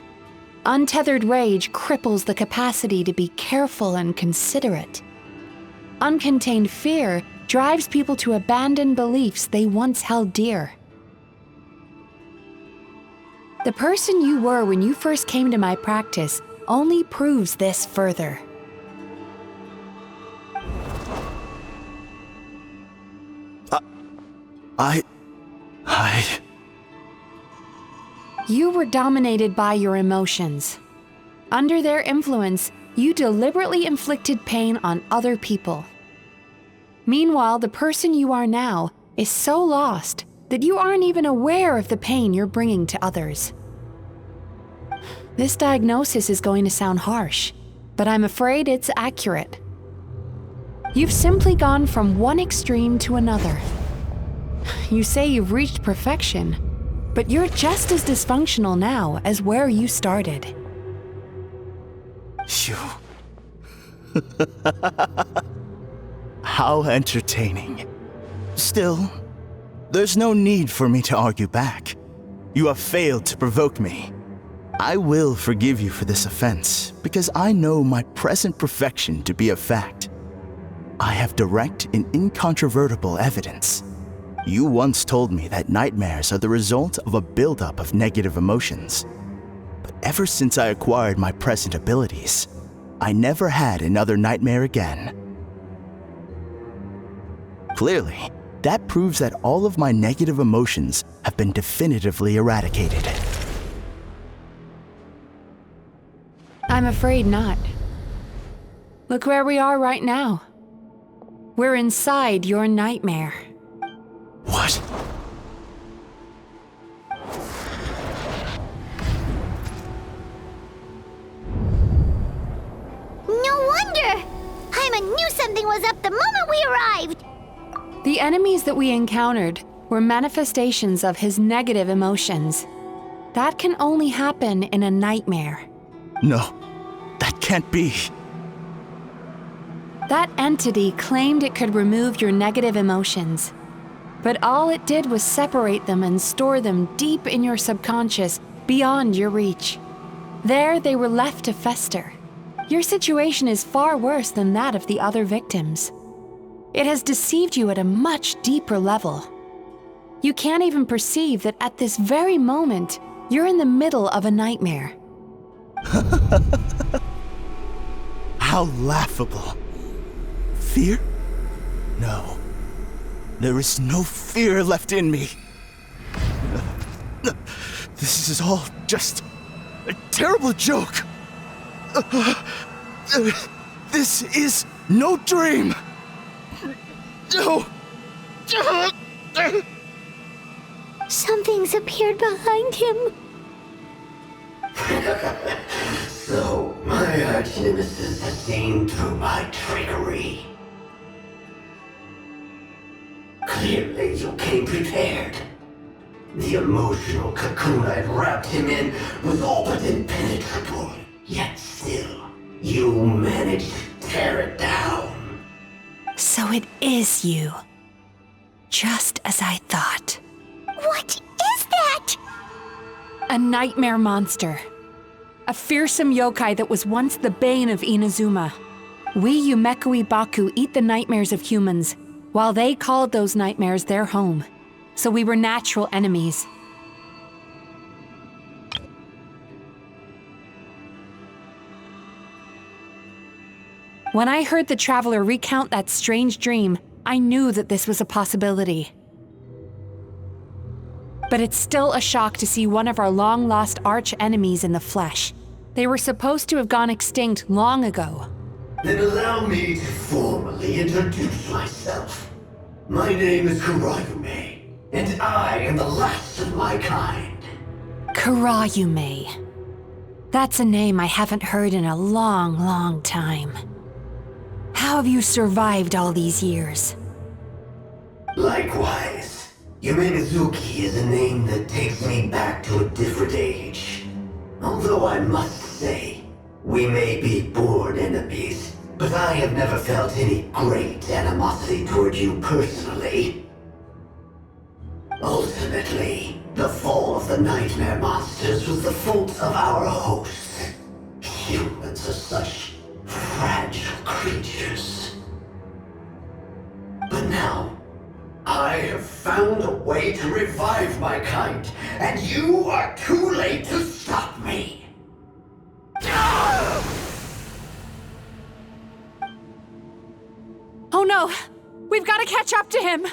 Untethered rage cripples the capacity to be careful and considerate. Uncontained fear drives people to abandon beliefs they once held dear. The person you were when you first came to my practice only proves this further. You were dominated by your emotions. Under their influence, you deliberately inflicted pain on other people. Meanwhile, the person you are now is so lost that you aren't even aware of the pain you're bringing to others. This diagnosis is going to sound harsh, but I'm afraid it's accurate. You've simply gone from one extreme to another. You say you've reached perfection, but you're just as dysfunctional now as where you started. Phew. How entertaining. Still, there's no need for me to argue back. You have failed to provoke me. I will forgive you for this offense, because I know my present perfection to be a fact. I have direct and incontrovertible evidence. You once told me that nightmares are the result of a buildup of negative emotions. But ever since I acquired my present abilities, I never had another nightmare again. Clearly, that proves that all of my negative emotions have been definitively eradicated. I'm afraid not. Look where we are right now. We're inside your nightmare. What? No wonder! Paimon knew something was up the moment we arrived! The enemies that we encountered were manifestations of his negative emotions. That can only happen in a nightmare. No, that can't be. That entity claimed it could remove your negative emotions. But all it did was separate them and store them deep in your subconscious, beyond your reach. There, they were left to fester. Your situation is far worse than that of the other victims. It has deceived you at a much deeper level. You can't even perceive that at this very moment, you're in the middle of a nightmare. How laughable. Fear? No. There is no fear left in me. This is all just a terrible joke. This is no dream. No. Something's appeared behind him. So, my arch-nemesis has seen through my trickery. Clearly, you came prepared. The emotional cocoon I'd wrapped him in was all but impenetrable. Yet still, you managed to tear it down. So it is you. Just as I thought. What is that? A nightmare monster. A fearsome yokai that was once the bane of Inazuma. We Yumekui Baku eat the nightmares of humans, while they called those nightmares their home. So we were natural enemies. When I heard the traveler recount that strange dream, I knew that this was a possibility. But it's still a shock to see one of our long-lost arch-enemies in the flesh. They were supposed to have gone extinct long ago. Then allow me to formally introduce myself. My name is Kuroyume, and I am the last of my kind. Kuroyume. That's a name I haven't heard in a long, long time. How have you survived all these years? Likewise. Yumemizuki is a name that takes me back to a different age. Although I must say, we may be born enemies, but I have never felt any great animosity toward you personally. Ultimately, the fall of the nightmare monsters was the fault of our hosts. Humans are such fragile creatures. But now, I have found a way to revive my kind, and you are too late to stop me! Oh no! We've got to catch up to him!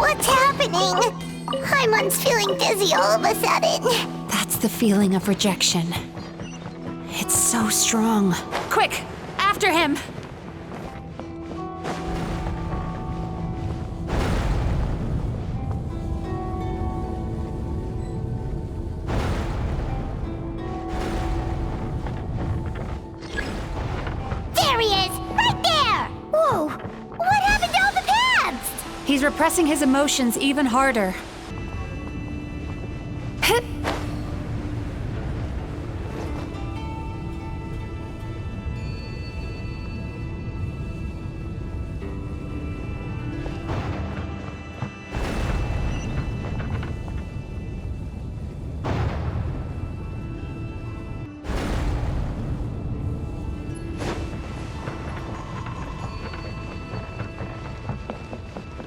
What's happening? Haimon's feeling dizzy all of a sudden. That's the feeling of rejection. It's so strong. Quick! After him! There he is! Right there! Whoa! What happened to all the paths? He's repressing his emotions even harder.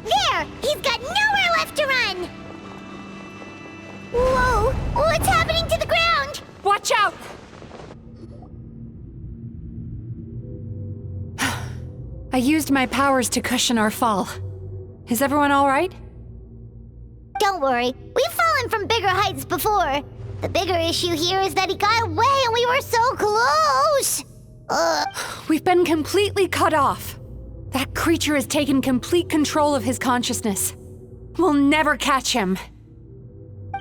There! He's got nowhere left to run! Whoa! What's happening to the ground? Watch out! I used my powers to cushion our fall. Is everyone all right? Don't worry, we've fallen from bigger heights before. The bigger issue here is that he got away and we were so close! We've been completely cut off. That creature has taken complete control of his consciousness. We'll never catch him.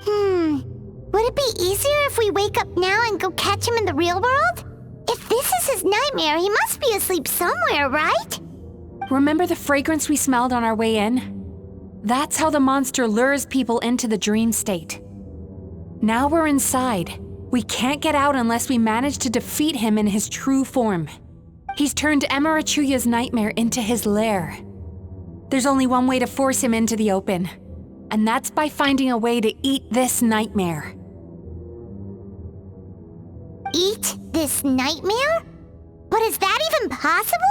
Would it be easier if we wake up now and go catch him in the real world? If this is his nightmare, he must be asleep somewhere, right? Remember the fragrance we smelled on our way in? That's how the monster lures people into the dream state. Now we're inside. We can't get out unless we manage to defeat him in his true form. He's turned Emura Chuuya's nightmare into his lair. There's only one way to force him into the open. And that's by finding a way to eat this nightmare. Eat this nightmare? But is that even possible?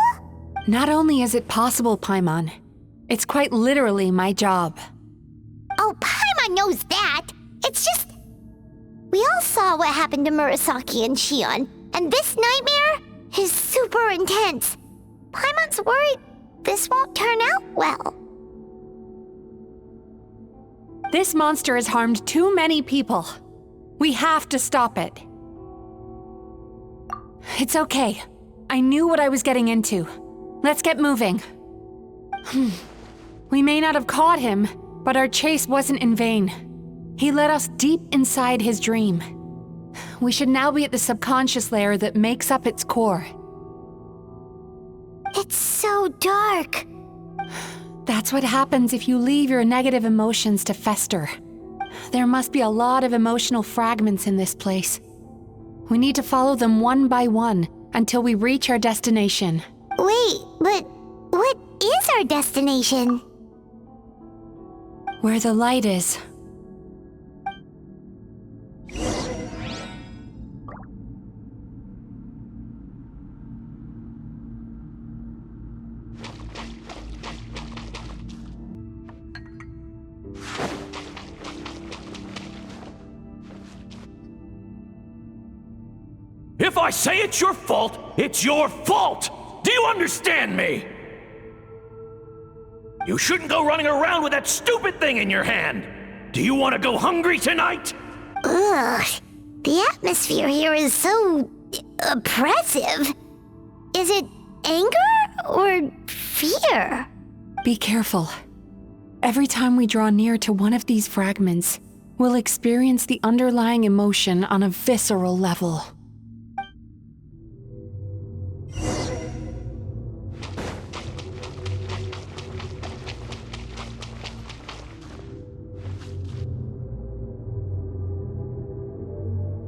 Not only is it possible, Paimon, it's quite literally my job. Oh, Paimon knows that. It's just... We all saw what happened to Murasaki and Shion, and this nightmare is super intense. Paimon's worried this won't turn out well. This monster has harmed too many people. We have to stop it. It's okay. I knew what I was getting into. Let's get moving. We may not have caught him, but our chase wasn't in vain. He led us deep inside his dream. We should now be at the subconscious layer that makes up its core. It's so dark. That's what happens if you leave your negative emotions to fester. There must be a lot of emotional fragments in this place. We need to follow them one by one until we reach our destination. Wait, but what is our destination? Where the light is. If I say it's your fault, it's your fault! Do you understand me? You shouldn't go running around with that stupid thing in your hand! Do you want to go hungry tonight? Ugh, the atmosphere here is so... oppressive. Is it anger or fear? Be careful. Every time we draw near to one of these fragments, we'll experience the underlying emotion on a visceral level.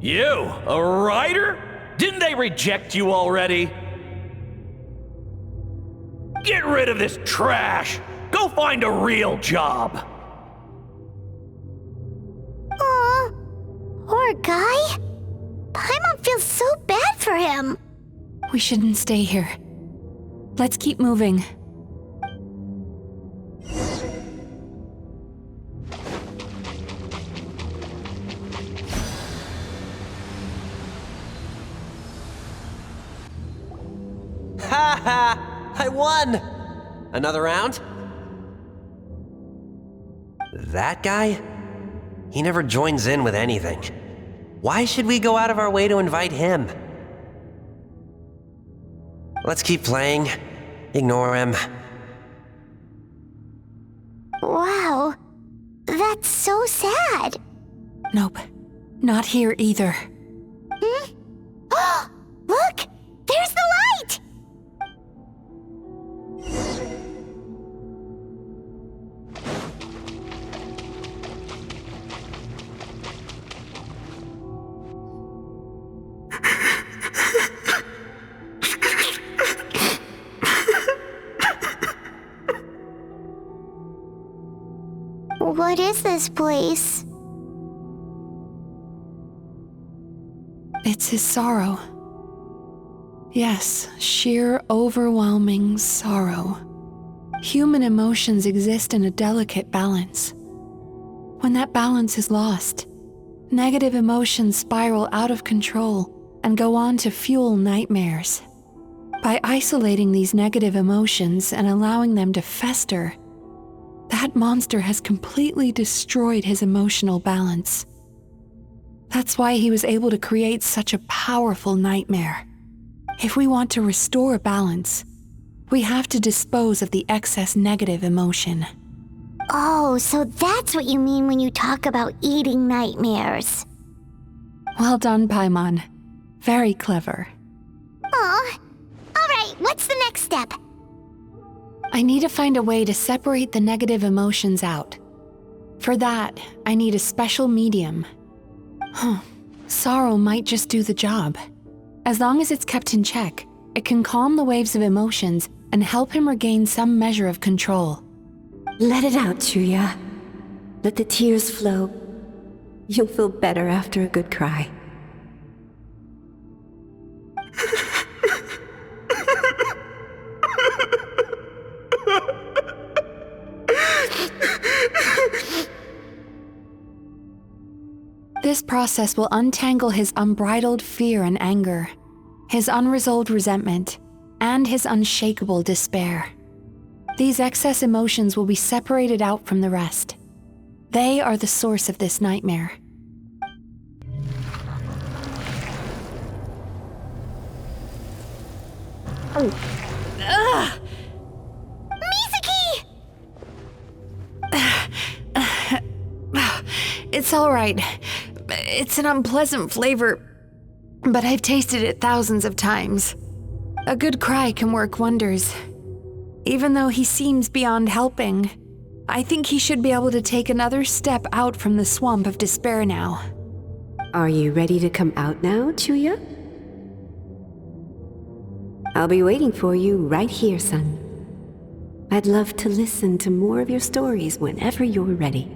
You, a writer? Didn't they reject you already? Get rid of this trash! Go find a real job! Aw, poor guy. Paimon feels so bad for him. We shouldn't stay here. Let's keep moving. Ha ha! I won! Another round? That guy? He never joins in with anything. Why should we go out of our way to invite him? Let's keep playing. Ignore him. Wow, that's so sad. Nope, not here either. Hmm? Oh, look! There's the light! What is this place? It's his sorrow. Yes, sheer overwhelming sorrow. Human emotions exist in a delicate balance. When that balance is lost, negative emotions spiral out of control and go on to fuel nightmares. By isolating these negative emotions and allowing them to fester, that monster has completely destroyed his emotional balance. That's why he was able to create such a powerful nightmare. If we want to restore balance, we have to dispose of the excess negative emotion. Oh, so that's what you mean when you talk about eating nightmares. Well done, Paimon. Very clever. Aw. Alright, what's the next step? I need to find a way to separate the negative emotions out. For that, I need a special medium. Sorrow might just do the job. As long as it's kept in check, it can calm the waves of emotions and help him regain some measure of control. Let it out, Chuuya. Let the tears flow. You'll feel better after a good cry. This process will untangle his unbridled fear and anger, his unresolved resentment, and his unshakable despair. These excess emotions will be separated out from the rest. They are the source of this nightmare. Ugh! Mizuki! It's all right. It's an unpleasant flavor, but I've tasted it thousands of times. A good cry can work wonders. Even though he seems beyond helping, I think he should be able to take another step out from the swamp of despair now. Are you ready to come out now, Chuuya? I'll be waiting for you right here, son. I'd love to listen to more of your stories whenever you're ready.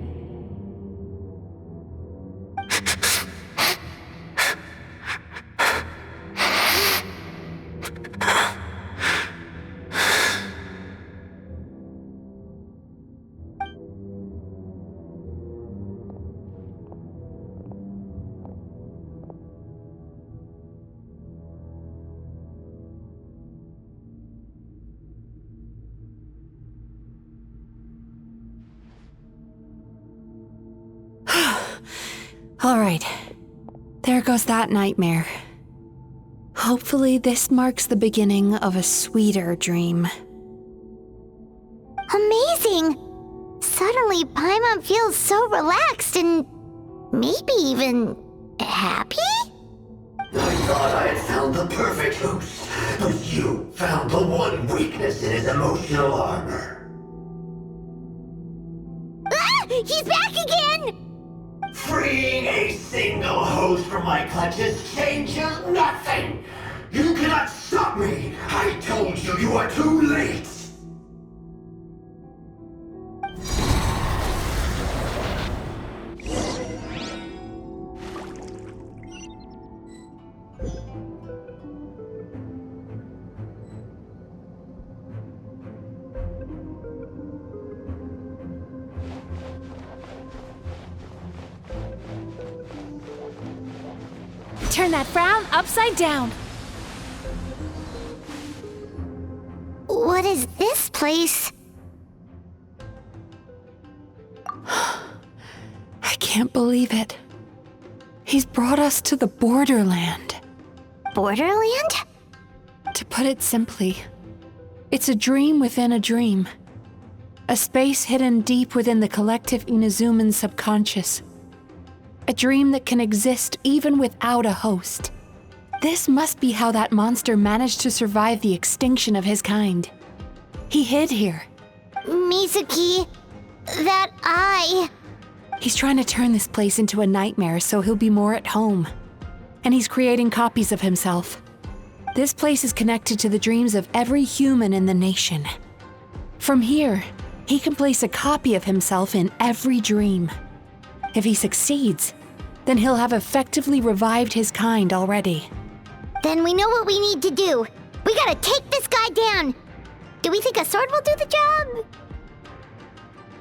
All right, there goes that nightmare. Hopefully this marks the beginning of a sweeter dream. Amazing! Suddenly, Paimon feels so relaxed and maybe even happy? I thought I had found the perfect host, but you found the one weakness in his emotional armor. Ah! He's back again! Freeing a single host from my clutches changes nothing! You cannot stop me! I told you you are too late! Turn that frown upside down. What is this place? I can't believe it. He's brought us to the Borderland. Borderland? To put it simply, it's a dream within a dream. A space hidden deep within the collective Inazuman subconscious. A dream that can exist even without a host. This must be how that monster managed to survive the extinction of his kind. He hid here. Mizuki, that eye. He's trying to turn this place into a nightmare so he'll be more at home. And he's creating copies of himself. This place is connected to the dreams of every human in the nation. From here, he can place a copy of himself in every dream. If he succeeds, then he'll have effectively revived his kind already. Then we know what we need to do. We gotta take this guy down. Do we think a sword will do the job?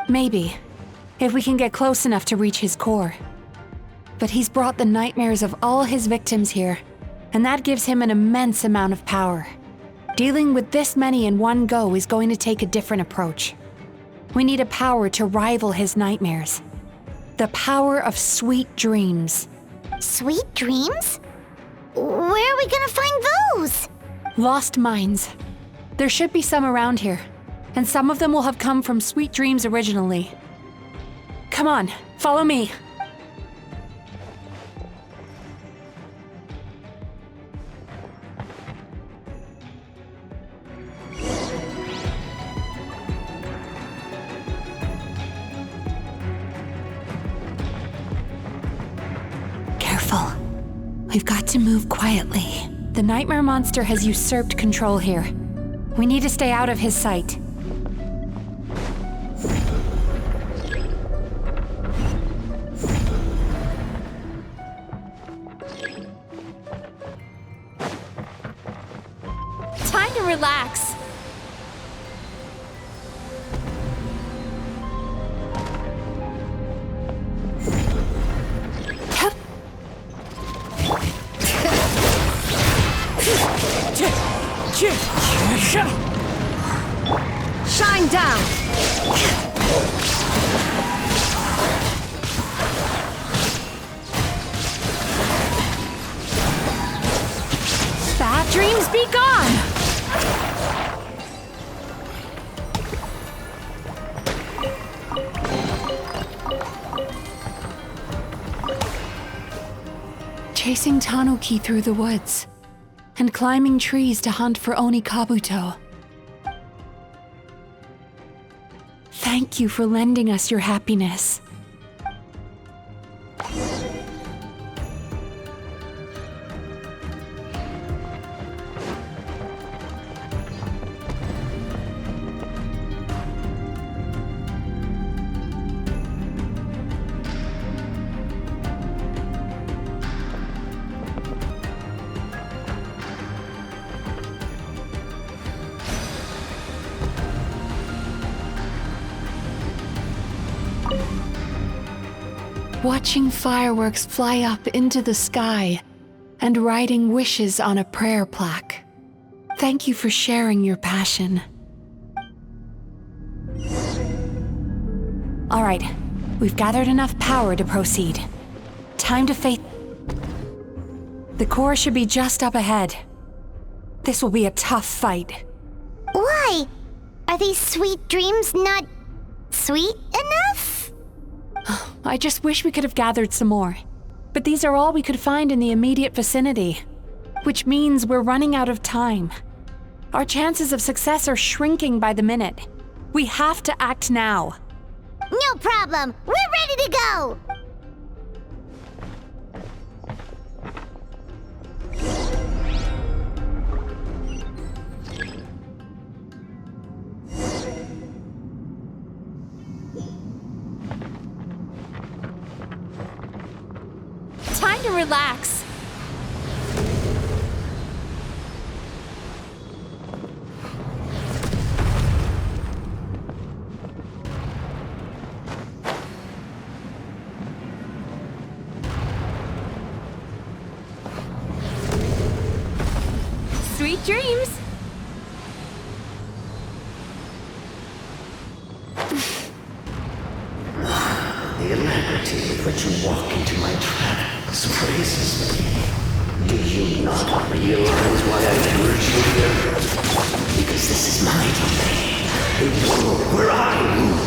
Maybe, if we can get close enough to reach his core. But he's brought the nightmares of all his victims here, and that gives him an immense amount of power. Dealing with this many in one go is going to take a different approach. We need a power to rival his nightmares. The power of sweet dreams. Sweet dreams? Where are we gonna find those? Lost minds. There should be some around here, and some of them will have come from sweet dreams originally. Come on, follow me. Careful. We've got to move quietly. The nightmare monster has usurped control here. We need to stay out of his sight. relax. Shine down! Bad dreams be gone! Chasing Tanuki through the woods, and climbing trees to hunt for Oni Kabuto. Thank you for lending us your happiness. Watching fireworks fly up into the sky and writing wishes on a prayer plaque. Thank you for sharing your passion. All right, we've gathered enough power to proceed. Time to face... The core should be just up ahead. This will be a tough fight. Why? Are these sweet dreams not sweet enough? I just wish we could have gathered some more. But these are all we could find in the immediate vicinity. Which means we're running out of time. Our chances of success are shrinking by the minute. We have to act now. No problem. We're ready to go. Time to relax. Sweet dreams. The alacrity with which you walk into my tracks praises me. Do you not realize why I lured you here? Because this is my domain, a world where I rule.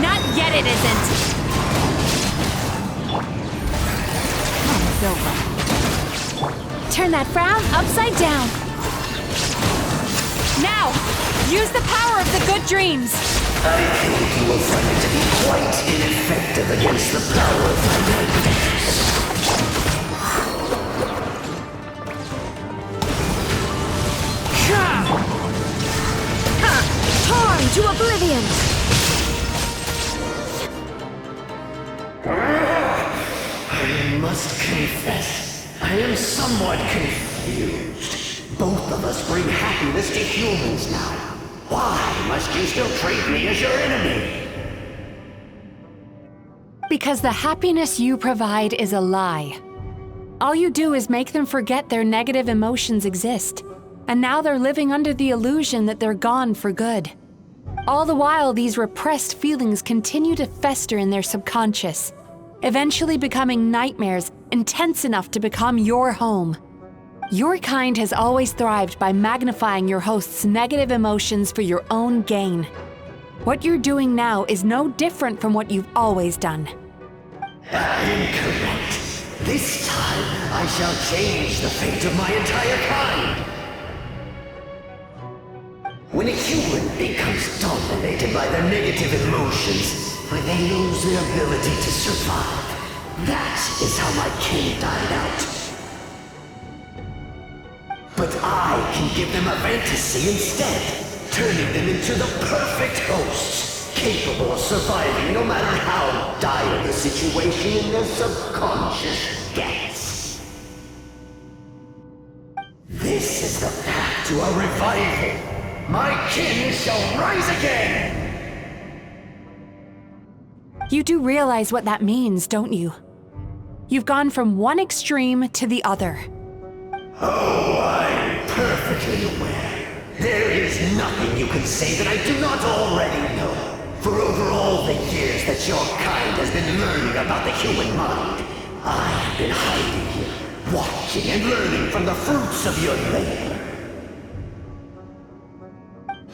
Not yet it isn't. It's over. Turn that frown upside down. Now, use the power of the good dreams. I think you will find it to be quite ineffective against the power of my nightmares. Torn to oblivion! I must confess, I am somewhat confused. Both of us bring happiness to humans now. Why must you still treat me as your enemy? Because the happiness you provide is a lie. All you do is make them forget their negative emotions exist. And now they're living under the illusion that they're gone for good. All the while, these repressed feelings continue to fester in their subconscious, eventually becoming nightmares intense enough to become your home. Your kind has always thrived by magnifying your host's negative emotions for your own gain. What you're doing now is no different from what you've always done. Incorrect. This time, I shall change the fate of my entire kind. When a human becomes dominated by their negative emotions, when they lose their ability to survive, that is how my king died out. But I can give them a fantasy instead, turning them into the perfect hosts, capable of surviving no matter how dire the situation in their subconscious gets. This is the to a revival. My kin shall rise again! You do realize what that means, don't you? You've gone from one extreme to the other. Oh, I'm perfectly aware. There is nothing you can say that I do not already know. For over all the years that your kind has been learning about the human mind, I have been hiding here, watching and learning from the fruits of your labor.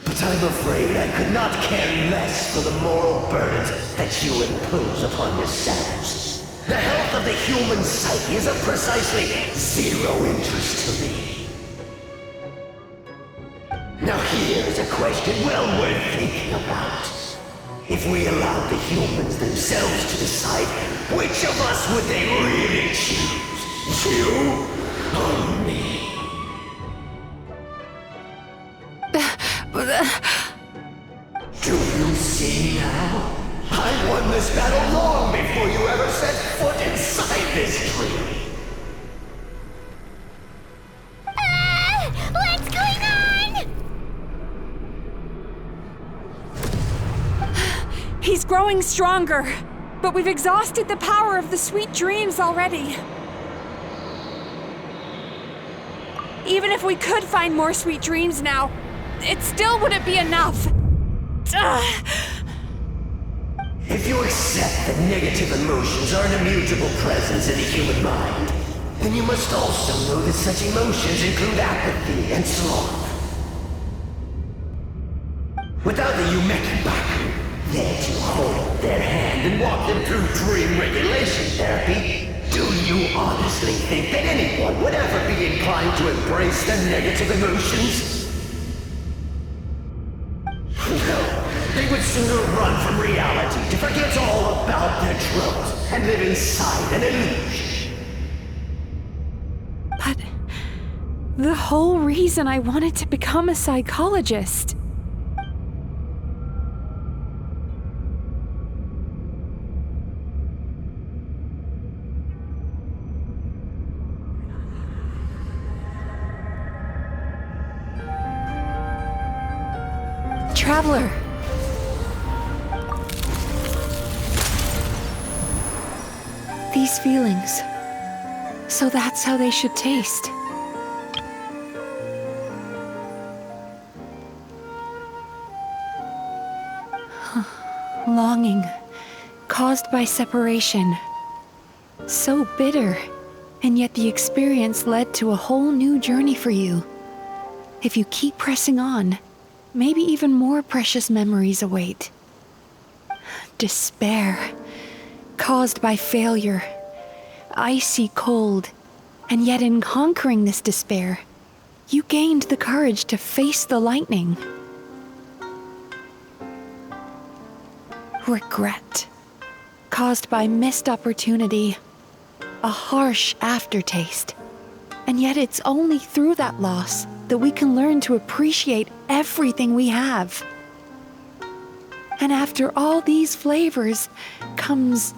But I'm afraid I could not care less for the moral burdens that you impose upon yourselves. The health of the human psyche is of precisely zero interest to me. Now here is a question well worth thinking about. If we allowed the humans themselves to decide, which of us would they really choose? You or me? Do you see now? I won this battle long before you ever set foot inside this tree. What's going on? He's growing stronger, but we've exhausted the power of the sweet dreams already. Even if we could find more sweet dreams now, it still wouldn't be enough. If you accept that negative emotions are an immutable presence in the human mind, then you must also know that such emotions include apathy and sloth. Without the Yumemizuki there to hold their hand and walk them through dream regulation therapy, do you honestly think that anyone would ever be inclined to embrace the negative emotions? No, they would sooner run from reality to forget all about their troubles and live inside an illusion. But the whole reason I wanted to become a psychologist. Traveler. These feelings. So that's how they should taste. Longing, caused by separation. So bitter, and yet the experience led to a whole new journey for you. If you keep pressing on, maybe even more precious memories await. Despair, caused by failure. Icy cold, and yet in conquering this despair, you gained the courage to face the lightning. Regret, caused by missed opportunity, a harsh aftertaste. And yet it's only through that loss that we can learn to appreciate everything we have. And after all these flavors comes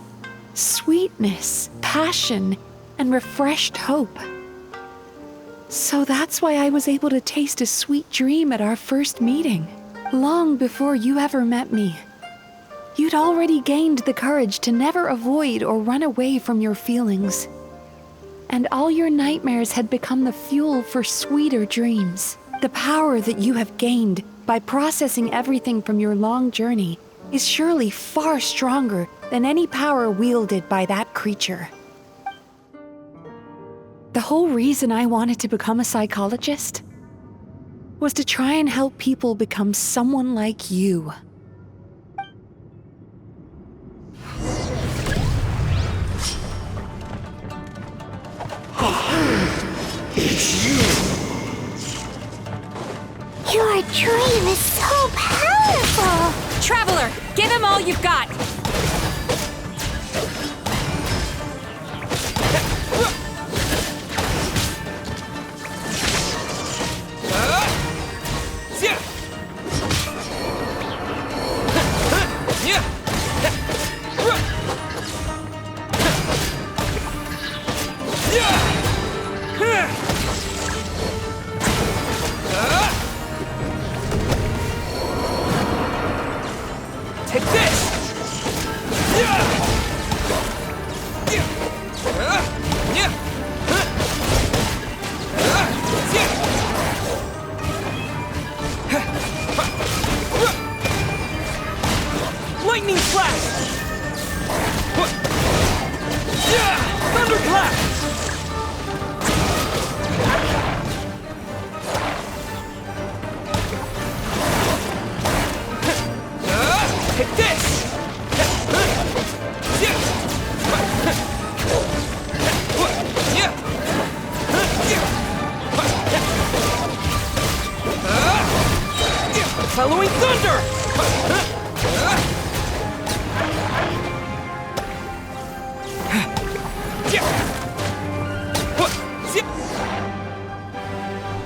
sweetness, passion, and refreshed hope. So that's why I was able to taste a sweet dream at our first meeting, long before you ever met me. You'd already gained the courage to never avoid or run away from your feelings. And all your nightmares had become the fuel for sweeter dreams. The power that you have gained by processing everything from your long journey is surely far stronger than any power wielded by that creature. The whole reason I wanted to become a psychologist was to try and help people become someone like you. It's you! Your dream is so powerful! Traveler, give him all you've got! Take this! Following thunder!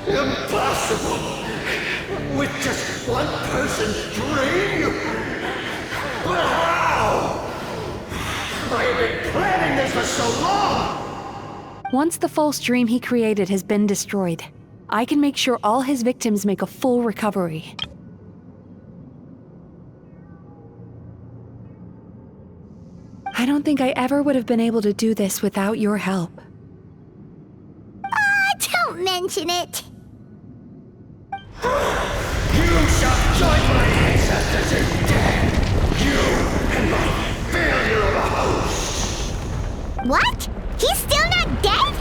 Impossible! With just one person's dream? But how? I have been planning this for so long! Once the false dream he created has been destroyed, I can make sure all his victims make a full recovery. I don't think I ever would have been able to do this without your help. Don't mention it. You shall join my ancestors in death! You and my failure of a host! What? He's still not dead?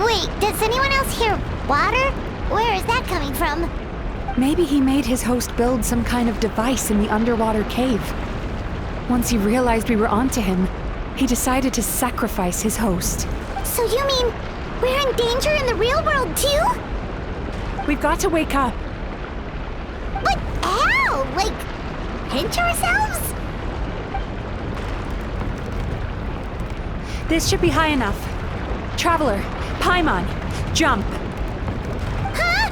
Wait, does anyone else hear water? Where is that coming from? Maybe he made his host build some kind of device in the underwater cave. Once he realized we were onto him, he decided to sacrifice his host. So you mean we're in danger in the real world too? We've got to wake up. But how? Like, pinch ourselves? This should be high enough. Traveler, Paimon, jump. Huh?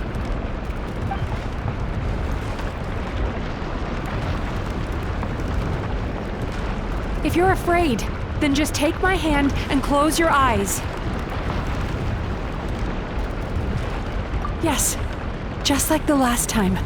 If you're afraid, then just take my hand and close your eyes. Yes, just like the last time.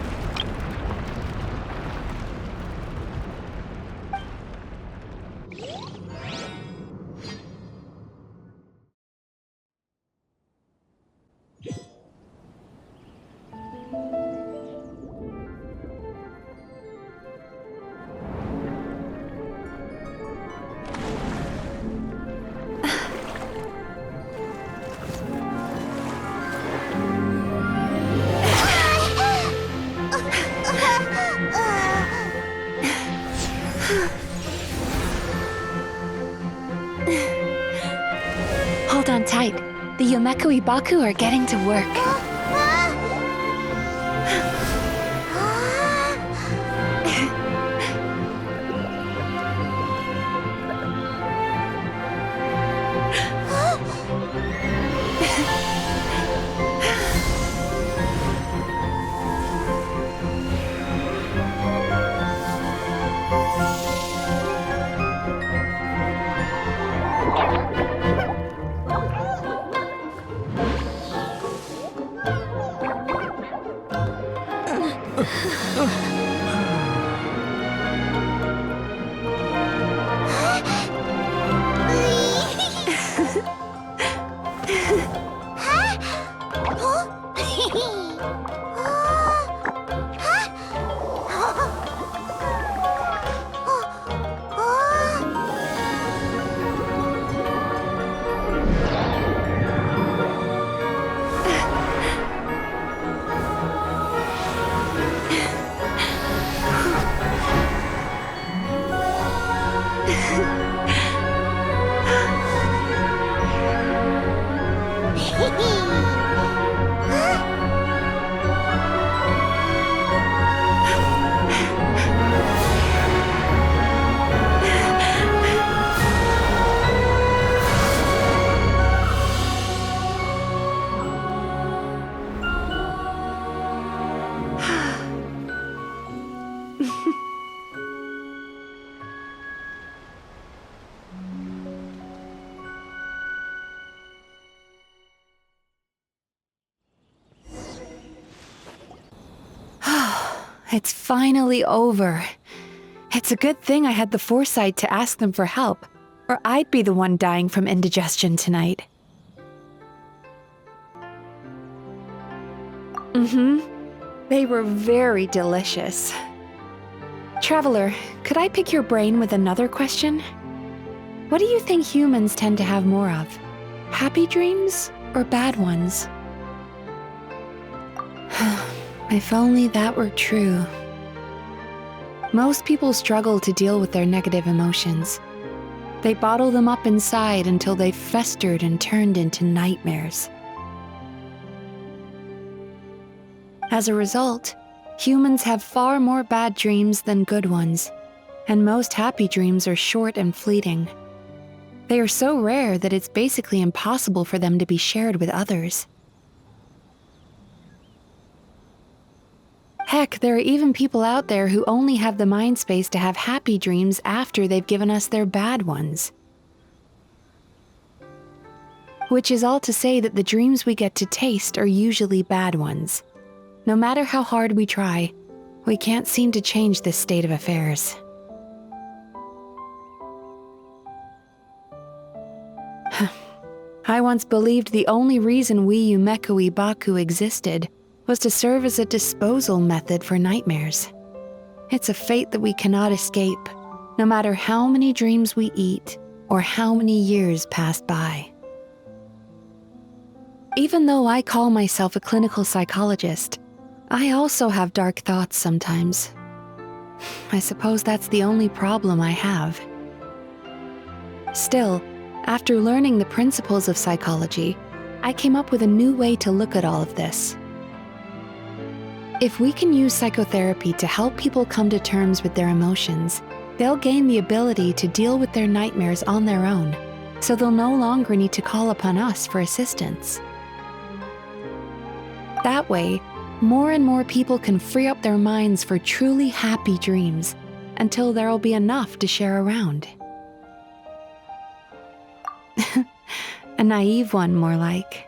Hold on tight. The Yumemizuki are getting to work. It's finally over. It's a good thing I had the foresight to ask them for help, or I'd be the one dying from indigestion tonight. They were very delicious. Traveler, could I pick your brain with another question? What do you think humans tend to have more of? Happy dreams or bad ones? If only that were true. Most people struggle to deal with their negative emotions. They bottle them up inside until they've festered and turned into nightmares. As a result, humans have far more bad dreams than good ones, and most happy dreams are short and fleeting. They are so rare that it's basically impossible for them to be shared with others. Heck, there are even people out there who only have the mind space to have happy dreams after they've given us their bad ones. Which is all to say that the dreams we get to taste are usually bad ones. No matter how hard we try, we can't seem to change this state of affairs. I once believed the only reason we Yumekoi Baku existed was to serve as a disposal method for nightmares. It's a fate that we cannot escape, no matter how many dreams we eat or how many years pass by. Even though I call myself a clinical psychologist, I also have dark thoughts sometimes. I suppose that's the only problem I have. Still, after learning the principles of psychology, I came up with a new way to look at all of this. If we can use psychotherapy to help people come to terms with their emotions, they'll gain the ability to deal with their nightmares on their own, so they'll no longer need to call upon us for assistance. That way, more and more people can free up their minds for truly happy dreams until there'll be enough to share around. A naive one, more like.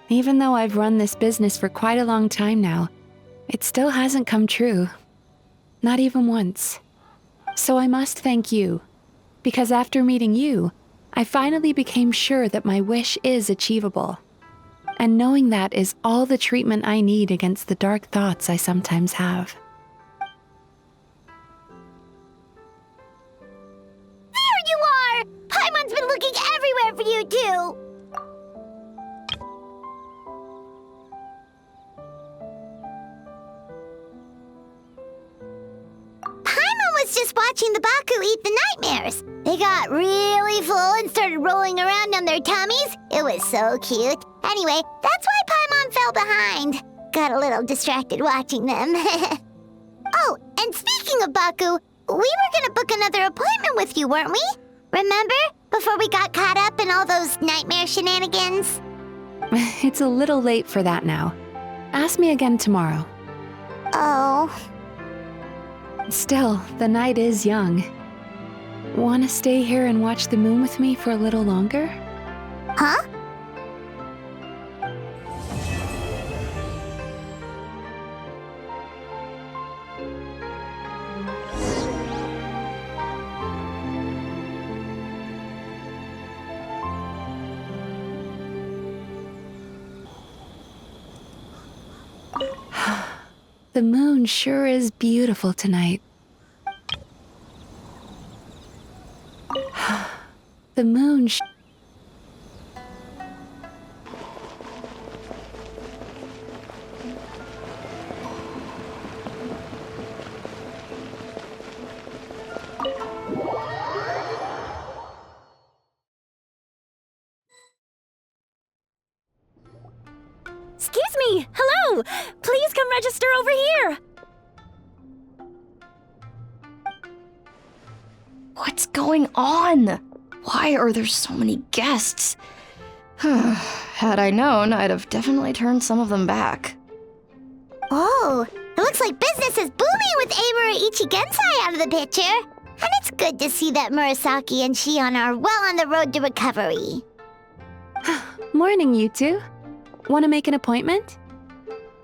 Even though I've run this business for quite a long time now, it still hasn't come true. Not even once. So I must thank you, because after meeting you, I finally became sure that my wish is achievable. And knowing that is all the treatment I need against the dark thoughts I sometimes have. There you are! Paimon's been looking everywhere for you, too! Was just watching the Baku eat the nightmares. They got really full and started rolling around on their tummies. It was so cute. Anyway, that's why Paimon fell behind. Got a little distracted watching them. Oh, and speaking of Baku, we were gonna book another appointment with you, weren't we? Remember? Before we got caught up in all those nightmare shenanigans? It's a little late for that now. Ask me again tomorrow. Oh. Still, the night is young. Want to stay here and watch the moon with me for a little longer? Huh? The moon sure is beautiful tonight. The moon Excuse me! Hello! Please come register over here! What's going on? Why are there so many guests? Had I known, I'd have definitely turned some of them back. Oh, it looks like business is booming with Emura Ichigensai out of the picture. And it's good to see that Murasaki and Shion are well on the road to recovery. Morning, you two. Want to make an appointment?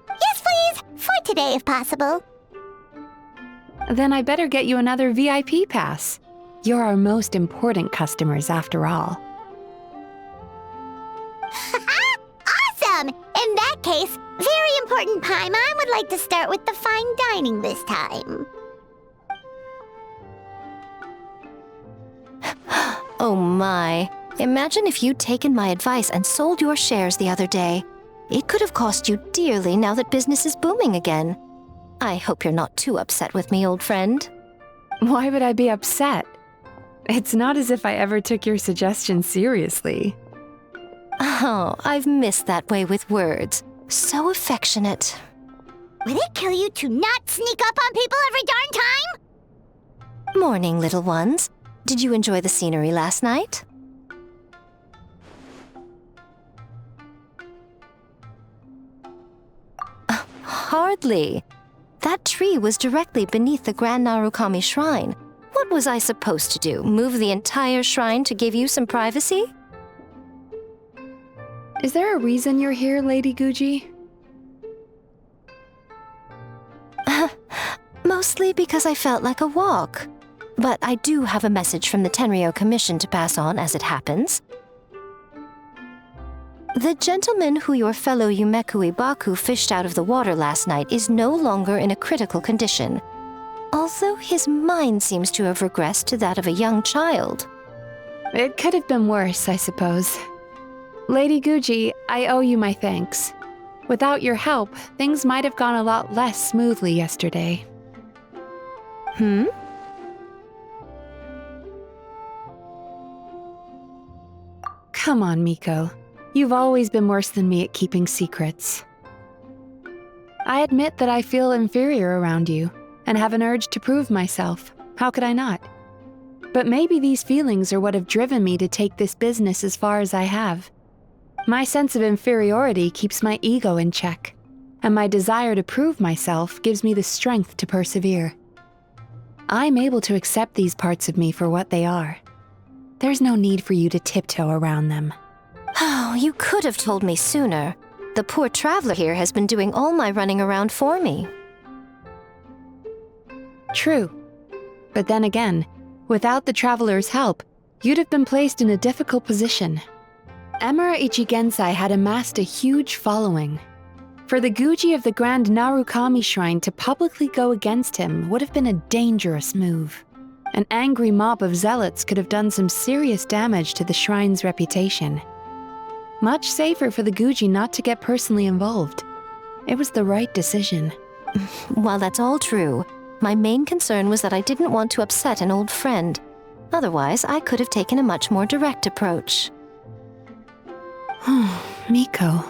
Yes, please. For today, if possible. Then I better get you another VIP pass. You're our most important customers, after all. Awesome! In that case, very important Paimon would like to start with the fine dining this time. Oh my. Imagine if you'd taken my advice and sold your shares the other day. It could have cost you dearly now that business is booming again. I hope you're not too upset with me, old friend. Why would I be upset? It's not as if I ever took your suggestion seriously. Oh, I've missed that way with words. So affectionate. Would it kill you to not sneak up on people every darn time? Morning, little ones. Did you enjoy the scenery last night? Hardly. That tree was directly beneath the Grand Narukami Shrine. What was I supposed to do? Move the entire shrine to give you some privacy? Is there a reason you're here, Lady Guji? Mostly because I felt like a walk. But I do have a message from the Tenryo Commission to pass on as it happens. The gentleman who your fellow Yumeku Ibaku fished out of the water last night is no longer in a critical condition, although his mind seems to have regressed to that of a young child. It could have been worse, I suppose. Lady Guji, I owe you my thanks. Without your help, things might have gone a lot less smoothly yesterday. Come on, Miko. You've always been worse than me at keeping secrets. I admit that I feel inferior around you, and have an urge to prove myself. How could I not? But maybe these feelings are what have driven me to take this business as far as I have. My sense of inferiority keeps my ego in check, and my desire to prove myself gives me the strength to persevere. I'm able to accept these parts of me for what they are. There's no need for you to tiptoe around them. Oh, you could have told me sooner. The poor traveler here has been doing all my running around for me. True. But then again, without the traveler's help, you'd have been placed in a difficult position. Emura Ichigensai had amassed a huge following. For the Guji of the Grand Narukami Shrine to publicly go against him would have been a dangerous move. An angry mob of zealots could have done some serious damage to the shrine's reputation. Much safer for the Guji not to get personally involved. It was the right decision. While that's all true, my main concern was that I didn't want to upset an old friend. Otherwise, I could have taken a much more direct approach. Miko.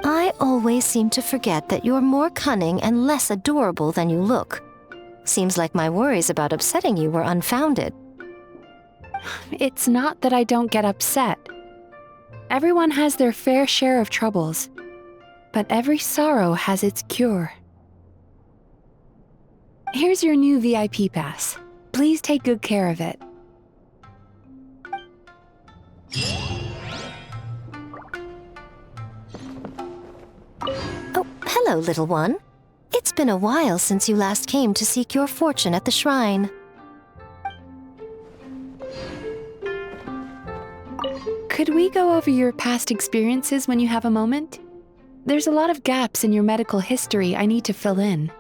I always seem to forget that you're more cunning and less adorable than you look. Seems like my worries about upsetting you were unfounded. It's not that I don't get upset. Everyone has their fair share of troubles, but every sorrow has its cure. Here's your new VIP pass. Please take good care of it. Oh, hello, little one. It's been a while since you last came to seek your fortune at the shrine. Could we go over your past experiences when you have a moment? There's a lot of gaps in your medical history I need to fill in.